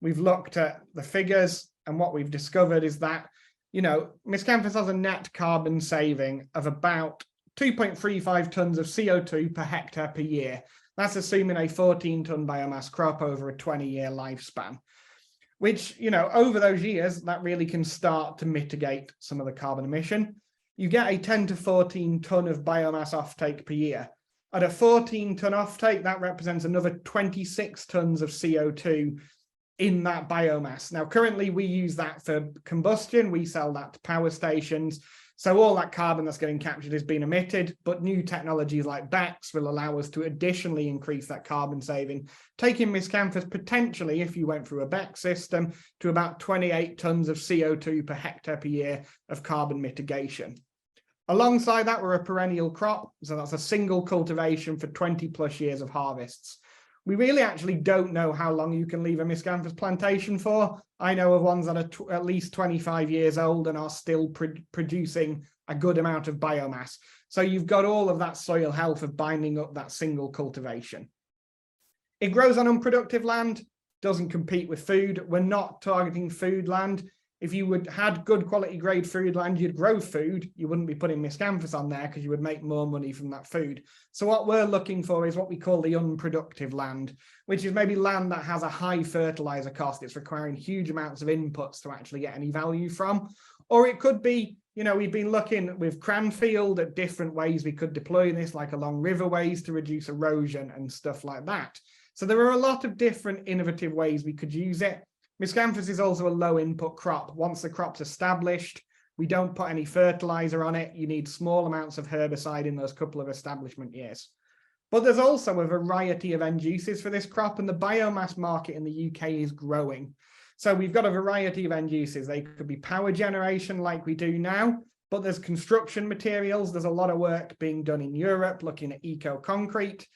We've looked at the figures, and what we've discovered is that, miscanthus has a net carbon saving of about 2.35 tons of CO2 per hectare per year. That's assuming a 14-ton biomass crop over a 20-year lifespan, which, you know, over those years, that really can start to mitigate some of the carbon emission. You get a 10 to 14 ton of biomass offtake per year. At a 14-ton offtake, that represents another 26 tons of CO2 in that biomass. Now, currently we use that for combustion. We sell that to power stations. So all that carbon that's getting captured is being emitted, but new technologies like BECCS will allow us to additionally increase that carbon saving, taking miscanthus potentially, if you went through a BECCS system, to about 28 tons of CO2 per hectare per year of carbon mitigation. Alongside that, we're a perennial crop, so that's a single cultivation for 20 plus years of harvests. We really actually don't know how long you can leave a miscanthus plantation for. I know of ones that are at least 25 years old and are still producing a good amount of biomass. So you've got all of that soil health of binding up that single cultivation. It grows on unproductive land, doesn't compete with food. We're not targeting food land. If you had good quality grade food land, you'd grow food. You wouldn't be putting miscanthus on there because you would make more money from that food. So what we're looking for is what we call the unproductive land, which is maybe land that has a high fertilizer cost. It's requiring huge amounts of inputs to actually get any value from. Or it could be, you know, we've been looking with Cranfield at different ways we could deploy this, like along riverways to reduce erosion and stuff like that. So there are a lot of different innovative ways we could use it. Miscanthus is also a low input crop. Once the crop's established, we don't put any fertilizer on it. You need small amounts of herbicide in those couple of establishment years. But there's also a variety of end uses for this crop, and the biomass market in the UK is growing. So we've got a variety of end uses. They could be power generation like we do now, but there's construction materials. There's a lot of work being done in Europe looking at eco-concrete.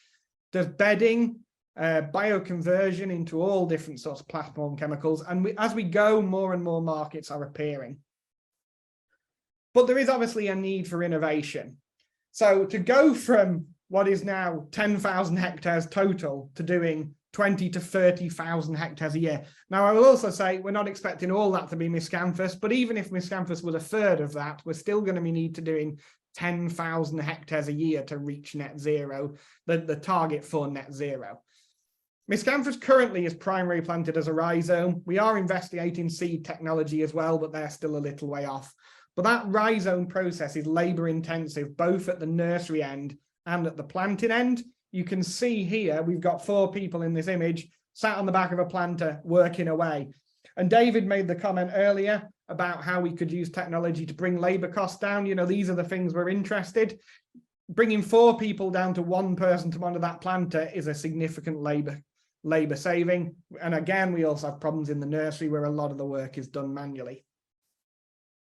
There's bedding, bioconversion into all different sorts of platform chemicals. And as we go, more and more markets are appearing. But there is obviously a need for innovation. So to go from what is now 10,000 hectares total to doing 20 to 30,000 hectares a year. Now, I will also say we're not expecting all that to be miscanthus, but even if miscanthus was a third of that, we're still going to need to doing 10,000 hectares a year to reach net zero, the target for net zero. Miscanthus currently is primary planted as a rhizome. We are investigating seed technology as well, but they're still a little way off. But that rhizome process is labour intensive, both at the nursery end and at the planting end. You can see here, we've got 4 people in this image sat on the back of a planter working away. And David made the comment earlier about how we could use technology to bring labour costs down. You know, these are the things we're interested. Bringing 4 people down to 1 person to monitor that planter is a significant labour saving. And again, we also have problems in the nursery where a lot of the work is done manually.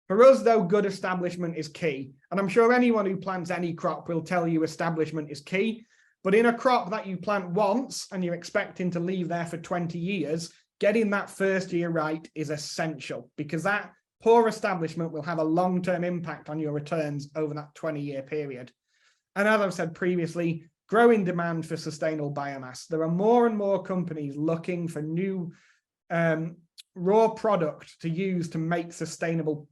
For us, though, good establishment is key. And I'm sure anyone who plants any crop will tell you establishment is key. But in a crop that you plant once and you're expecting to leave there for 20 years, getting that first year right is essential, because that poor establishment will have a long-term impact on your returns over that 20-year period. And as I've said previously, growing demand for sustainable biomass. There are more and more companies looking for new raw product to use to make sustainable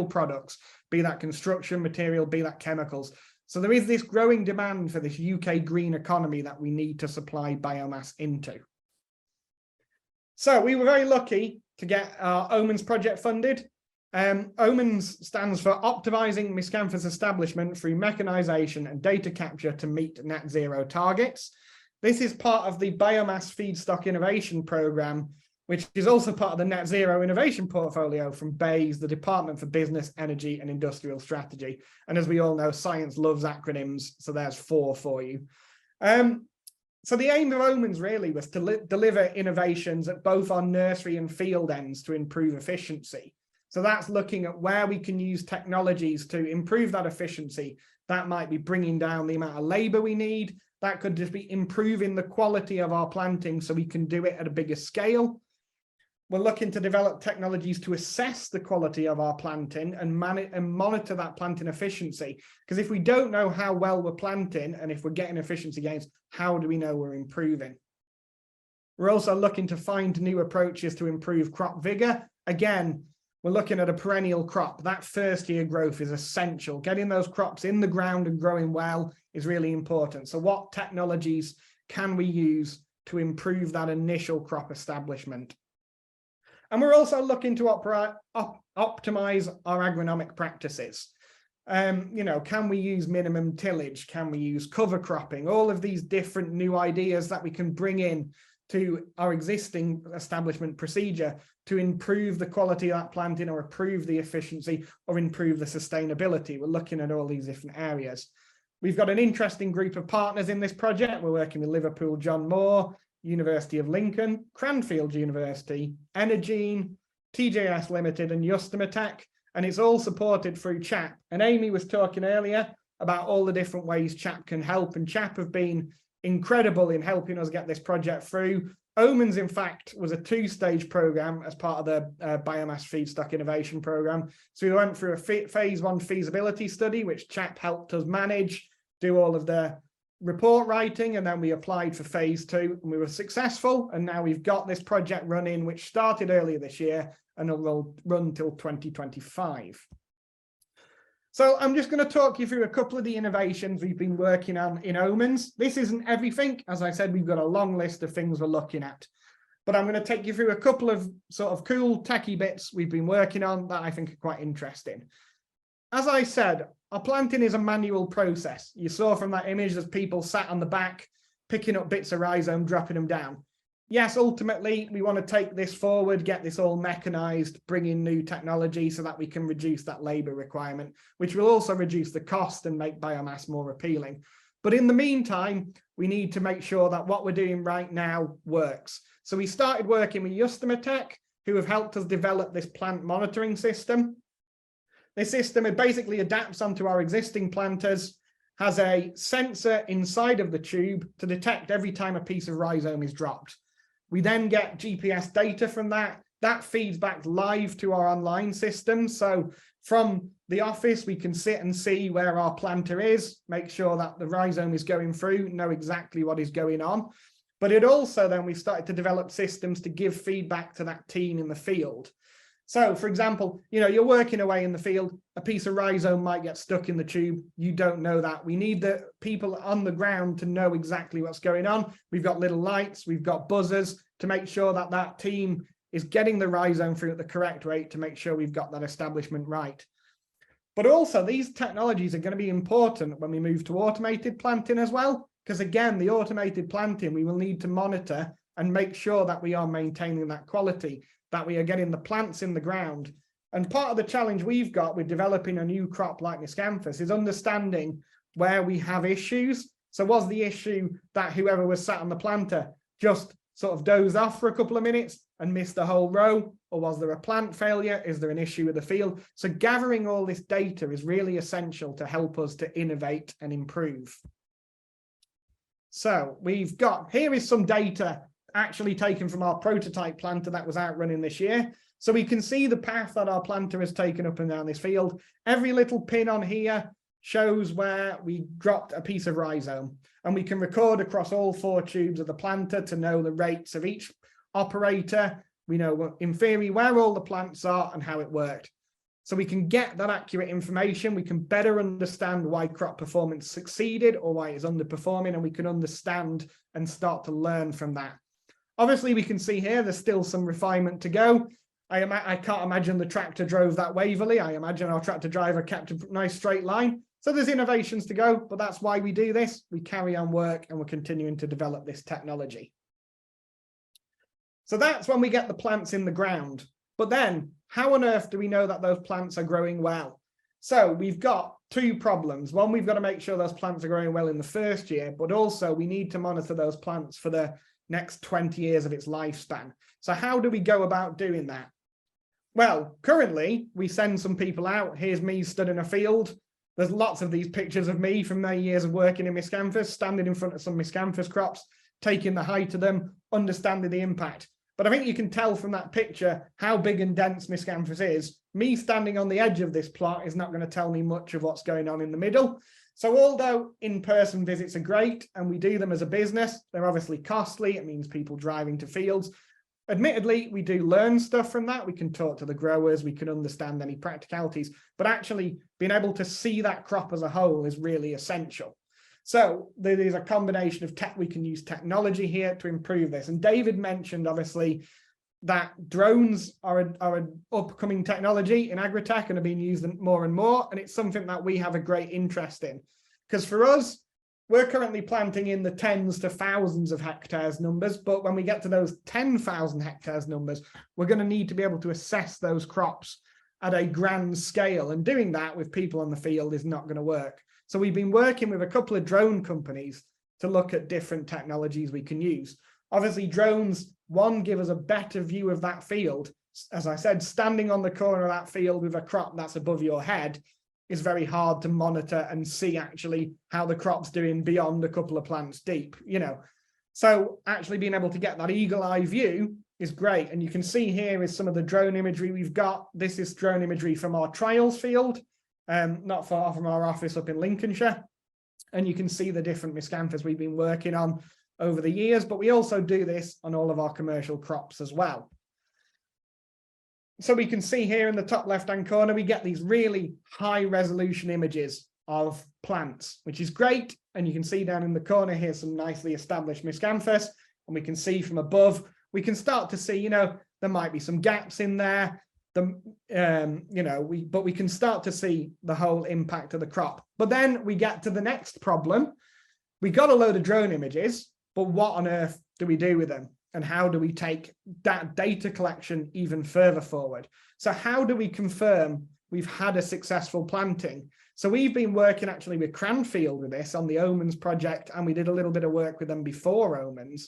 products, be that construction material, be that chemicals. So there is this growing demand for this UK green economy that we need to supply biomass into. So we were very lucky to get our Omens project funded. Omens stands for Optimising Miscanthus Establishment through Mechanisation and Data Capture to Meet Net Zero Targets. This is part of the Biomass Feedstock Innovation Programme, which is also part of the Net Zero Innovation Portfolio from BEIS, the Department for Business, Energy and Industrial Strategy. And as we all know, science loves acronyms, so there's 4 for you. So the aim of Omens really was to deliver innovations at both our nursery and field ends to improve efficiency. So that's looking at where we can use technologies to improve that efficiency. That might be bringing down the amount of labour we need. That could just be improving the quality of our planting so we can do it at a bigger scale. We're looking to develop technologies to assess the quality of our planting and monitor that planting efficiency. Because if we don't know how well we're planting and if we're getting efficiency gains, how do we know we're improving? We're also looking to find new approaches to improve crop vigor. Again, we're looking at a perennial crop. That first year growth is essential. Getting those crops in the ground and growing well is really important. So what technologies can we use to improve that initial crop establishment? And we're also looking to optimize our agronomic practices. Can we use minimum tillage? Can we use cover cropping? All of these different new ideas that we can bring in to our existing establishment procedure to improve the quality of that planting, or improve the efficiency, or improve the sustainability. We're looking at all these different areas. We've got an interesting group of partners in this project. We're working with Liverpool John Moore, University of Lincoln, Cranfield University, Energene, TJS Limited, and Tech, and it's all supported through CHAP. And Amy was talking earlier about all the different ways CHAP can help, and CHAP have been incredible in helping us get this project through. Omens, in fact, was a two-stage program as part of the biomass feedstock innovation program. So we went through a phase 1 feasibility study, which CHAP helped us manage, do all of the report writing, and then we applied for phase 2 and we were successful. And now we've got this project running, which started earlier this year and it will run till 2025. So I'm just going to talk you through a couple of the innovations we've been working on in Omens. This isn't everything. As I said, we've got a long list of things we're looking at, but I'm going to take you through a couple of sort of cool techie bits we've been working on that I think are quite interesting. As I said, our planting is a manual process. You saw from that image there's people sat on the back, picking up bits of rhizome, dropping them down. Yes, ultimately, we want to take this forward, get this all mechanized, bring in new technology so that we can reduce that labor requirement, which will also reduce the cost and make biomass more appealing. But in the meantime, we need to make sure that what we're doing right now works. So we started working with Tech, who have helped us develop this plant monitoring system. This system, it basically adapts onto our existing planters, has a sensor inside of the tube to detect every time a piece of rhizome is dropped. We then get GPS data from that. That feeds back live to our online system. So from the office, we can sit and see where our planter is, make sure that the rhizome is going through, know exactly what is going on. But it also then we started to develop systems to give feedback to that team in the field. So, for example, you're working away in the field, a piece of rhizome might get stuck in the tube. You don't know that. We need the people on the ground to know exactly what's going on. We've got little lights, we've got buzzers to make sure that that team is getting the rhizome through at the correct rate to make sure we've got that establishment right. But also, these technologies are going to be important when we move to automated planting as well, because again, the automated planting, we will need to monitor and make sure that we are maintaining that quality, that we are getting the plants in the ground. And part of the challenge we've got with developing a new crop like miscanthus is understanding where we have issues. So was the issue that whoever was sat on the planter just sort of dozed off for a couple of minutes and missed the whole row? Or was there a plant failure? Is there an issue with the field? So gathering all this data is really essential to help us to innovate and improve. So we've got, here is some data actually taken from our prototype planter that was out running this year. So we can see the path that our planter has taken up and down this field. Every little pin on here shows where we dropped a piece of rhizome, and we can record across all 4 tubes of the planter to know the rates of each operator. We know in theory where all the plants are and how it worked. So we can get that accurate information. We can better understand why crop performance succeeded or why it's underperforming, and we can understand and start to learn from that. Obviously, we can see here there's still some refinement to go. I can't imagine the tractor drove that wavily. I imagine our tractor driver kept a nice straight line. So there's innovations to go, but that's why we do this. We carry on work and we're continuing to develop this technology. So that's when we get the plants in the ground. But then how on earth do we know that those plants are growing well? So we've got 2 problems. One, we've got to make sure those plants are growing well in the first year, but also we need to monitor those plants for the next 20 years of its lifespan. So how do we go about doing that? Well, currently we send some people out. Here's me stood in a field. There's lots of these pictures of me from many years of working in miscanthus, standing in front of some miscanthus crops, taking the height of them, understanding the impact. But I think you can tell from that picture how big and dense miscanthus is. Me standing on the edge of this plot is not going to tell me much of what's going on in the middle. So although in-person visits are great and we do them as a business, they're obviously costly. It means people driving to fields. Admittedly, we do learn stuff from that. We can talk to the growers, we can understand any practicalities, but actually being able to see that crop as a whole is really essential. So there's a combination of tech. We can use technology here to improve this. And David mentioned, obviously, that drones are an upcoming technology in AgriTech and are being used more and more. And it's something that we have a great interest in. Because for us, we're currently planting in the tens to thousands of hectares numbers, but when we get to those 10,000 hectares numbers, we're going to need to be able to assess those crops at a grand scale. And doing that with people on the field is not going to work. So we've been working with a couple of drone companies to look at different technologies we can use. Obviously, drones, one, give us a better view of that field. As I said, standing on the corner of that field with a crop that's above your head is very hard to monitor and see actually how the crop's doing beyond a couple of plants deep, you know. So actually being able to get that eagle eye view is great. And you can see here is some of the drone imagery we've got. This is drone imagery from our trials field, not far from our office up in Lincolnshire. And you can see the different miscanthus we've been working on over the years, but we also do this on all of our commercial crops as well. So we can see here in the top left-hand corner, we get these really high resolution images of plants, which is great. And you can see down in the corner here some nicely established miscanthus. And we can see from above, we can start to see, you know, there might be some gaps in there. You know, we can start to see the whole impact of the crop. But then we get to the next problem. We got a load of drone images, but what on earth do we do with them? And how do we take that data collection even further forward? So how do we confirm we've had a successful planting? So we've been working actually with Cranfield with this on the Omens project, and we did a little bit of work with them before Omens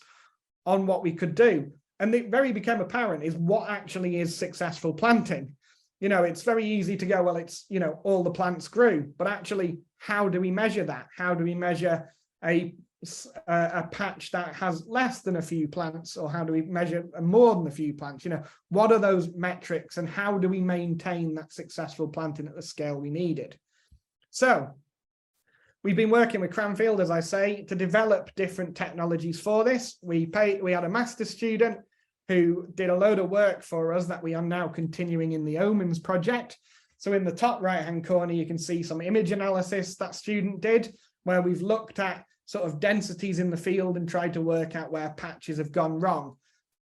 on what we could do. And it very became apparent is what actually is successful planting. You know, it's very easy to go, well, it's, you know, all the plants grew, but actually, how do we measure that? How do we measure a patch that has less than a few plants, or how do we measure more than a few plants? You know, what are those metrics and how do we maintain that successful planting at the scale we needed? So we've been working with Cranfield, as I say, to develop different technologies for this. We had a master's student who did a load of work for us that we are now continuing in the Omens project. So in the top right-hand corner, you can see some image analysis that student did, where we've looked at sort of densities in the field and tried to work out where patches have gone wrong.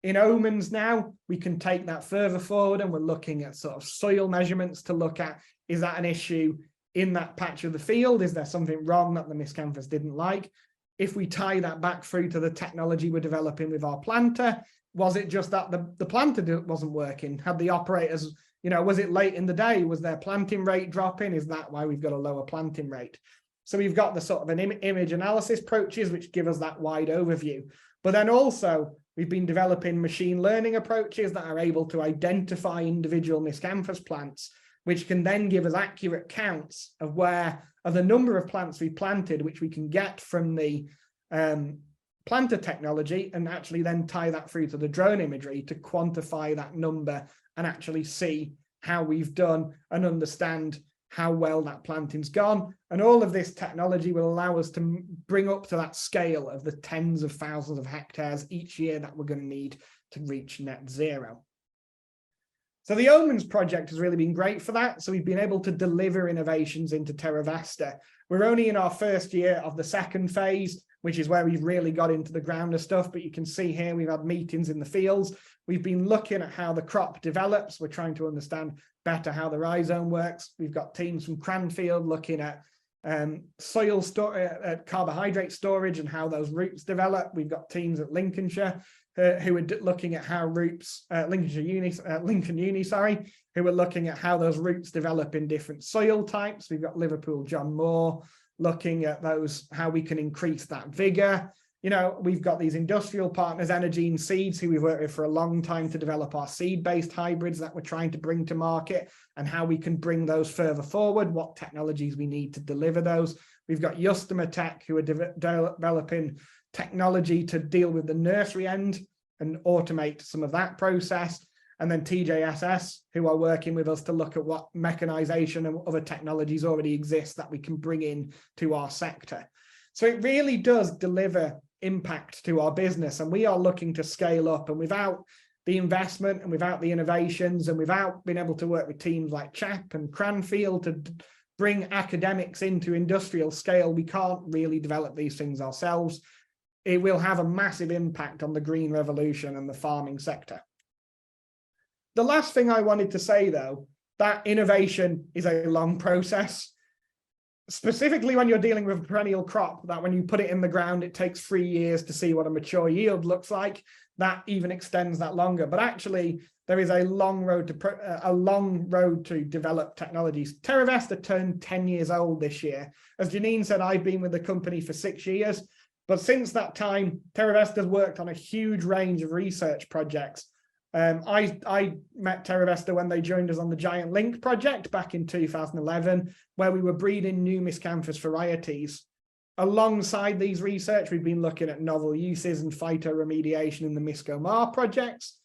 In Omens now, we can take that further forward, and we're looking at sort of soil measurements to look at, is that an issue in that patch of the field? Is there something wrong that the miscanthus didn't like? If we tie that back through to the technology we're developing with our planter, was it just that the planter wasn't working? Had the operators, you know, was it late in the day? Was their planting rate dropping? Is that why we've got a lower planting rate? So we've got the sort of an image analysis approaches, which give us that wide overview. But then also we've been developing machine learning approaches that are able to identify individual miscanthus plants, which can then give us accurate counts of the number of plants we planted, which we can get from the planter technology, and actually then tie that through to the drone imagery to quantify that number and actually see how we've done and understand how well that planting's gone. And all of this technology will allow us to bring up to that scale of the tens of thousands of hectares each year that we're going to need to reach net zero. So the Omens project has really been great for that. So we've been able to deliver innovations into Terravesta. We're only in our first year of the second phase, which is where we've really got into the ground of stuff. But you can see here, we've had meetings in the fields. We've been looking at how the crop develops. We're trying to understand better how the rhizome works. We've got teams from Cranfield looking at soil carbohydrate storage and how those roots develop. We've got teams at Lincolnshire who are looking at how roots, Lincoln Uni, who are looking at how those roots develop in different soil types. We've got Liverpool John Moore looking at those, how we can increase that vigor. You know, we've got these industrial partners, Energene Seeds, who we've worked with for a long time to develop our seed-based hybrids that we're trying to bring to market, and how we can bring those further forward, what technologies we need to deliver those. We've got Customer Tech, who are developing technology to deal with the nursery end and automate some of that process. And then TJSS, who are working with us to look at what mechanization and other technologies already exist that we can bring in to our sector. So it really does deliver impact to our business, and we are looking to scale up. And without the investment and without the innovations and without being able to work with teams like CHAP and Cranfield to bring academics into industrial scale, we can't really develop these things ourselves. It will have a massive impact on the green revolution and the farming sector. The last thing I wanted to say, though, that innovation is a long process. Specifically when you're dealing with a perennial crop, that when you put it in the ground, it takes 3 years to see what a mature yield looks like. That even extends that longer. But actually, there is a long road to develop technologies. Terravesta turned 10 years old this year. As Janine said, I've been with the company for 6 years. But since that time, Terravesta's worked on a huge range of research projects. I met Terravesta when they joined us on the Giant Link project back in 2011, where we were breeding new miscanthus varieties. Alongside these research, we've been looking at novel uses and phytoremediation in the Misco-Mar projects.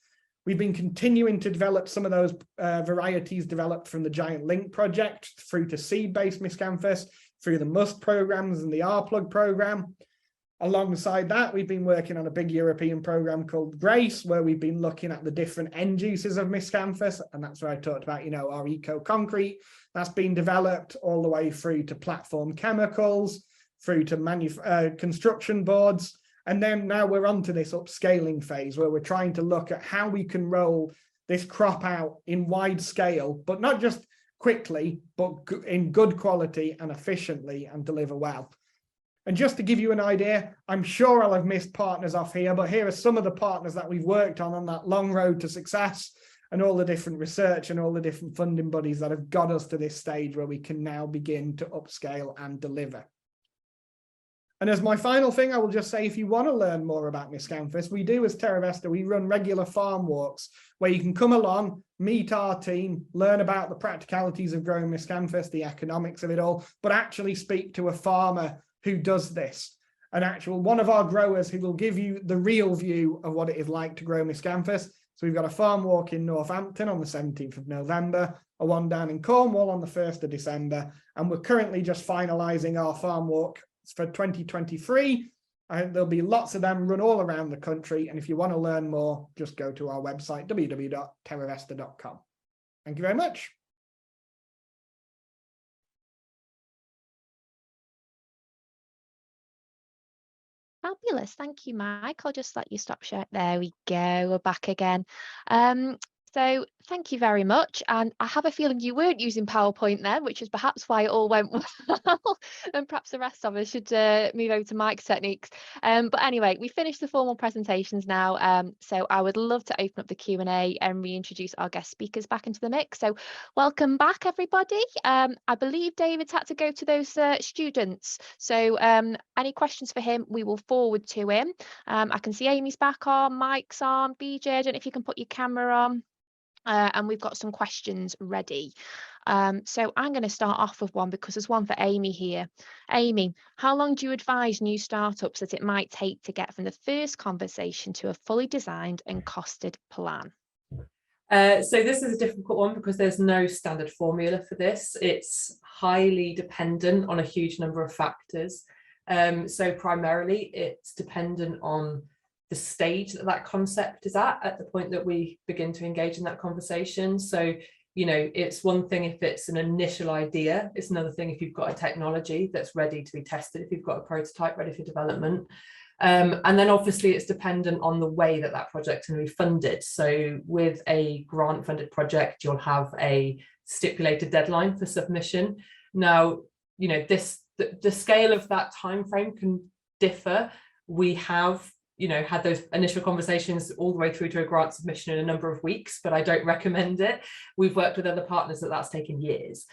We've been continuing to develop some of those varieties developed from the Giant Link project through to seed-based miscanthus, through the MUST programs and the R-Plug program. Alongside that, we've been working on a big European program called GRACE, where we've been looking at the different end uses of miscanthus. And that's where I talked about, our eco-concrete that's been developed all the way through to platform chemicals, through to construction boards. And then now we're on to this upscaling phase where we're trying to look at how we can roll this crop out in wide scale, but not just quickly, but in good quality and efficiently and deliver well. And just to give you an idea, I'm sure I'll have missed partners off here, but here are some of the partners that we've worked on that long road to success and all the different research and all the different funding bodies that have got us to this stage where we can now begin to upscale and deliver. And as my final thing, I will just say, if you want to learn more about miscanthus, we do as Terravesta, we run regular farm walks where you can come along, meet our team, learn about the practicalities of growing miscanthus, the economics of it all, but actually speak to a farmer who does this. One of our growers who will give you the real view of what it is like to grow miscanthus. So we've got a farm walk in Northampton on the 17th of November, a one down in Cornwall on the 1st of December, and we're currently just finalising our farm walk for 2023. There'll be lots of them run all around the country. And if you want to learn more, just go to our website, www.terravesta.com. Thank you very much. Fabulous. Thank you, Mike. I'll just let you stop sharing. There we go. We're back again. So thank you very much. And I have a feeling you weren't using PowerPoint then, which is perhaps why it all went well. And perhaps the rest of us should move over to Mike's techniques. But anyway, we finished the formal presentations now. So I would love to open up the Q&A and reintroduce our guest speakers back into the mix. So welcome back, everybody. I believe David's had to go to those students. So any questions for him, we will forward to him. I can see Amy's back on, Mike's on, BJ, I don't know if you can put your camera on. And we've got some questions ready. So I'm going to start off with one because there's one for Amy here. Amy, how long do you advise new startups that it might take to get from the first conversation to a fully designed and costed plan? So this is a difficult one because there's no standard formula for this. It's highly dependent on a huge number of factors. So primarily it's dependent on the stage that concept is at the point that we begin to engage in that conversation. So, it's one thing if it's an initial idea, it's another thing if you've got a technology that's ready to be tested, if you've got a prototype ready for development. And then obviously it's dependent on the way that project can be funded. So with a grant funded project, you'll have a stipulated deadline for submission. Now, the scale of that time frame can differ. We have had those initial conversations all the way through to a grant submission in a number of weeks, but I don't recommend it. We've worked with other partners that's taken years.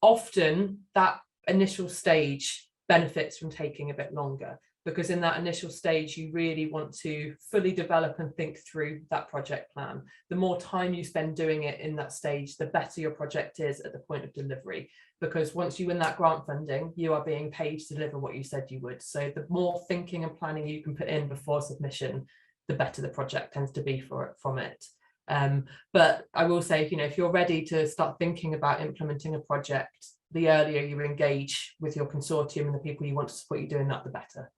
Often that initial stage benefits from taking a bit longer, because in that initial stage, you really want to fully develop and think through that project plan. The more time you spend doing it in that stage, the better your project is at the point of delivery. Because once you win that grant funding, you are being paid to deliver what you said you would. So the more thinking and planning you can put in before submission, the better the project tends to be from it. But I will say, if you're ready to start thinking about implementing a project, the earlier you engage with your consortium and the people you want to support you doing that, the better.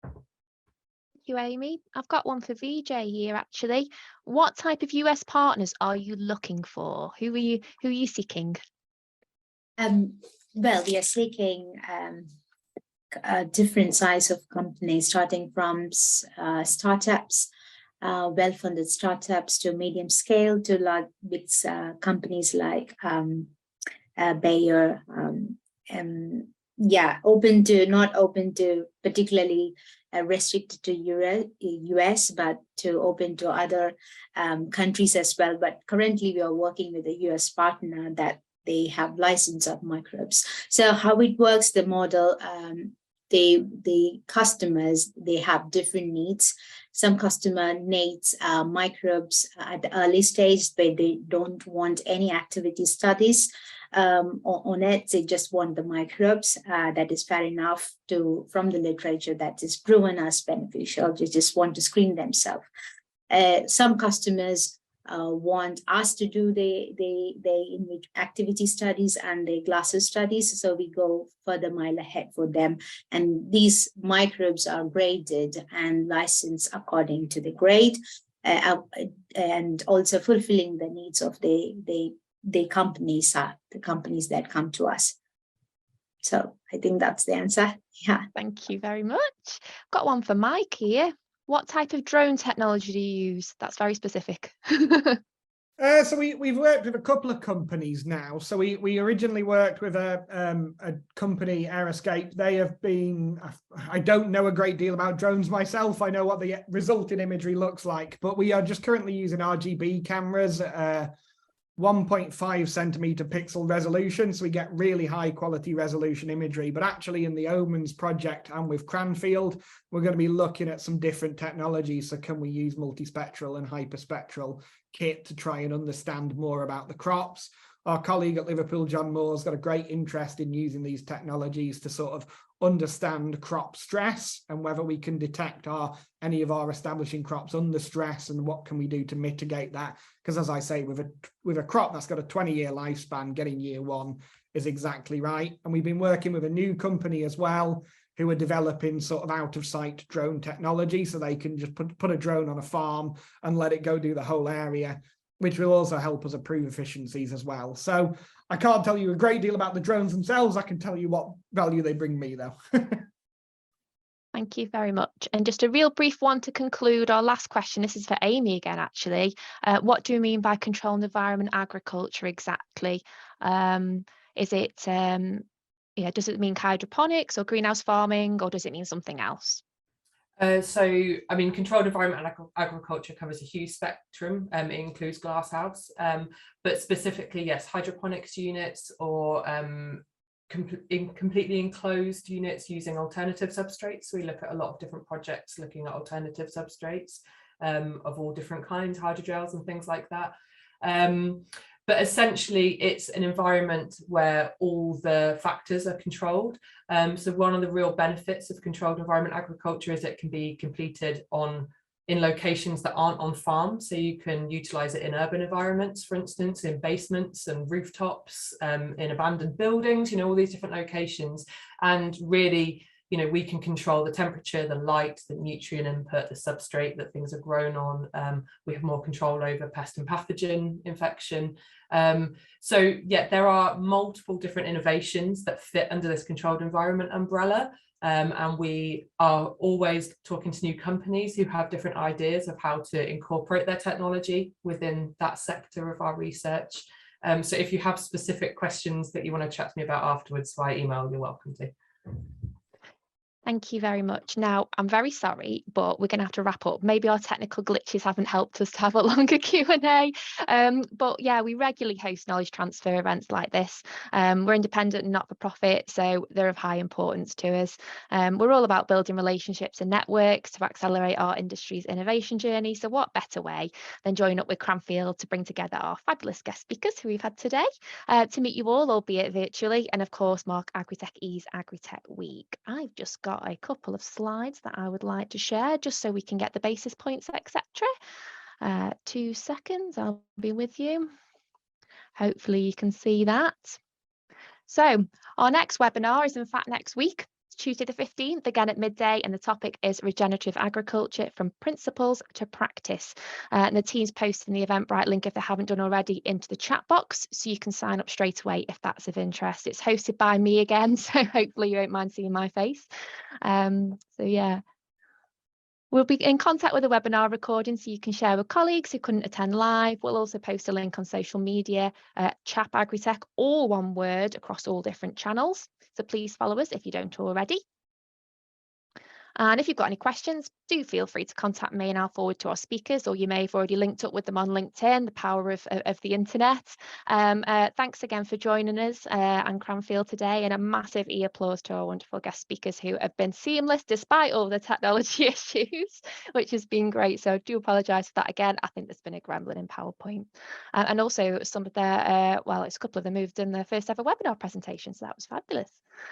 Thank you, Amy. I've got one for Vijay here, actually. What type of US partners are you looking for? Who are you seeking? Well, we are seeking different size of companies, starting from startups, well-funded startups, to medium scale, to large big companies like Bayer. Open to, not open to particularly restricted to US, but to open to other countries as well. But currently we are working with a US partner that they have license of microbes. So how it works, the model, the customers, they have different needs. Some customer needs microbes at the early stage, where they don't want any activity studies on it. They just want the microbes. That is fair enough from the literature that is proven as beneficial. They just want to screen themselves. Some customers want us to do the activity studies and the glasses studies, so we go further mile ahead for them. And these microbes are graded and licensed according to the grade, and also fulfilling the needs of the companies that come to us. So I think that's the answer. Yeah. Thank you very much. Got one for Mike here. What type of drone technology do you use? That's very specific. So we've worked with a couple of companies now. So we originally worked with a company, Aeroscape. They have been, I don't know a great deal about drones myself. I know what the resulting imagery looks like, but we are just currently using RGB cameras, 1.5 centimeter pixel resolution, so we get really high quality resolution imagery. But actually in the Omens project and with Cranfield, we're going to be looking at some different technologies. So can we use multispectral and hyperspectral kit to try and understand more about the crops? Our colleague at Liverpool, John Moore's got a great interest in using these technologies to sort of understand crop stress and whether we can detect any of our establishing crops under stress, and what can we do to mitigate that. Because as I say, with a crop that's got a 20-year lifespan, getting year one is exactly right. And we've been working with a new company as well, who are developing sort of out of sight drone technology, so they can just put a drone on a farm and let it go do the whole area, which will also help us improve efficiencies as well. So I can't tell you a great deal about the drones themselves. I can tell you what value they bring me, though. Thank you very much. And just a real brief one to conclude our last question. This is for Amy again, actually. What do you mean by controlled environment agriculture exactly? Is it, does it mean hydroponics or greenhouse farming, or does it mean something else? So, I mean, controlled environment agriculture covers a huge spectrum. It includes glasshouse, but specifically, yes, hydroponics units, or completely enclosed units using alternative substrates. So we look at a lot of different projects looking at alternative substrates of all different kinds, hydrogels and things like that. But essentially, it's an environment where all the factors are controlled. So one of the real benefits of controlled environment agriculture is it can be completed in locations that aren't on farms. So you can utilize it in urban environments, for instance, in basements and rooftops, in abandoned buildings, all these different locations. And really, we can control the temperature, the light, the nutrient input, the substrate that things are grown on. We have more control over pest and pathogen infection. So yeah, there are multiple different innovations that fit under this controlled environment umbrella. And we are always talking to new companies who have different ideas of how to incorporate their technology within that sector of our research. So if you have specific questions that you want to chat to me about afterwards via email, you're welcome to. Thank you very much. Now, I'm very sorry, but we're going to have to wrap up. Maybe our technical glitches haven't helped us to have a longer Q&A. But yeah, we regularly host knowledge transfer events like this. We're independent and not-for-profit, so they're of high importance to us. We're all about building relationships and networks to accelerate our industry's innovation journey. So what better way than join up with Cranfield to bring together our fabulous guest speakers who we've had today to meet you all, albeit virtually, and of course, mark AgriTechE's AgriTech Week. I've just got a couple of slides that I would like to share just so we can get the basis points, etc. 2 seconds, I'll be with you. Hopefully you can see that. So our next webinar is in fact next week. Tuesday the 15th, again at midday, and the topic is regenerative agriculture from principles to practice. And the team's posting the Eventbrite link, if they haven't done already, into the chat box, so you can sign up straight away if that's of interest. It's hosted by me again, so hopefully you won't mind seeing my face. So yeah. We'll be in contact with a webinar recording so you can share with colleagues who couldn't attend live. We'll also post a link on social media, CHAP AgriTech, all one word across all different channels. So please follow us if you don't already. And if you've got any questions, do feel free to contact me and I'll forward to our speakers, or you may have already linked up with them on LinkedIn, the power of the internet. Thanks again for joining us and Cranfield today, and a massive applause to our wonderful guest speakers who have been seamless despite all the technology issues, which has been great. So I do apologise for that again. I think there's been a gremlin in PowerPoint. And also some of their, well, it's a couple of them moved in their first ever webinar presentation, so that was fabulous.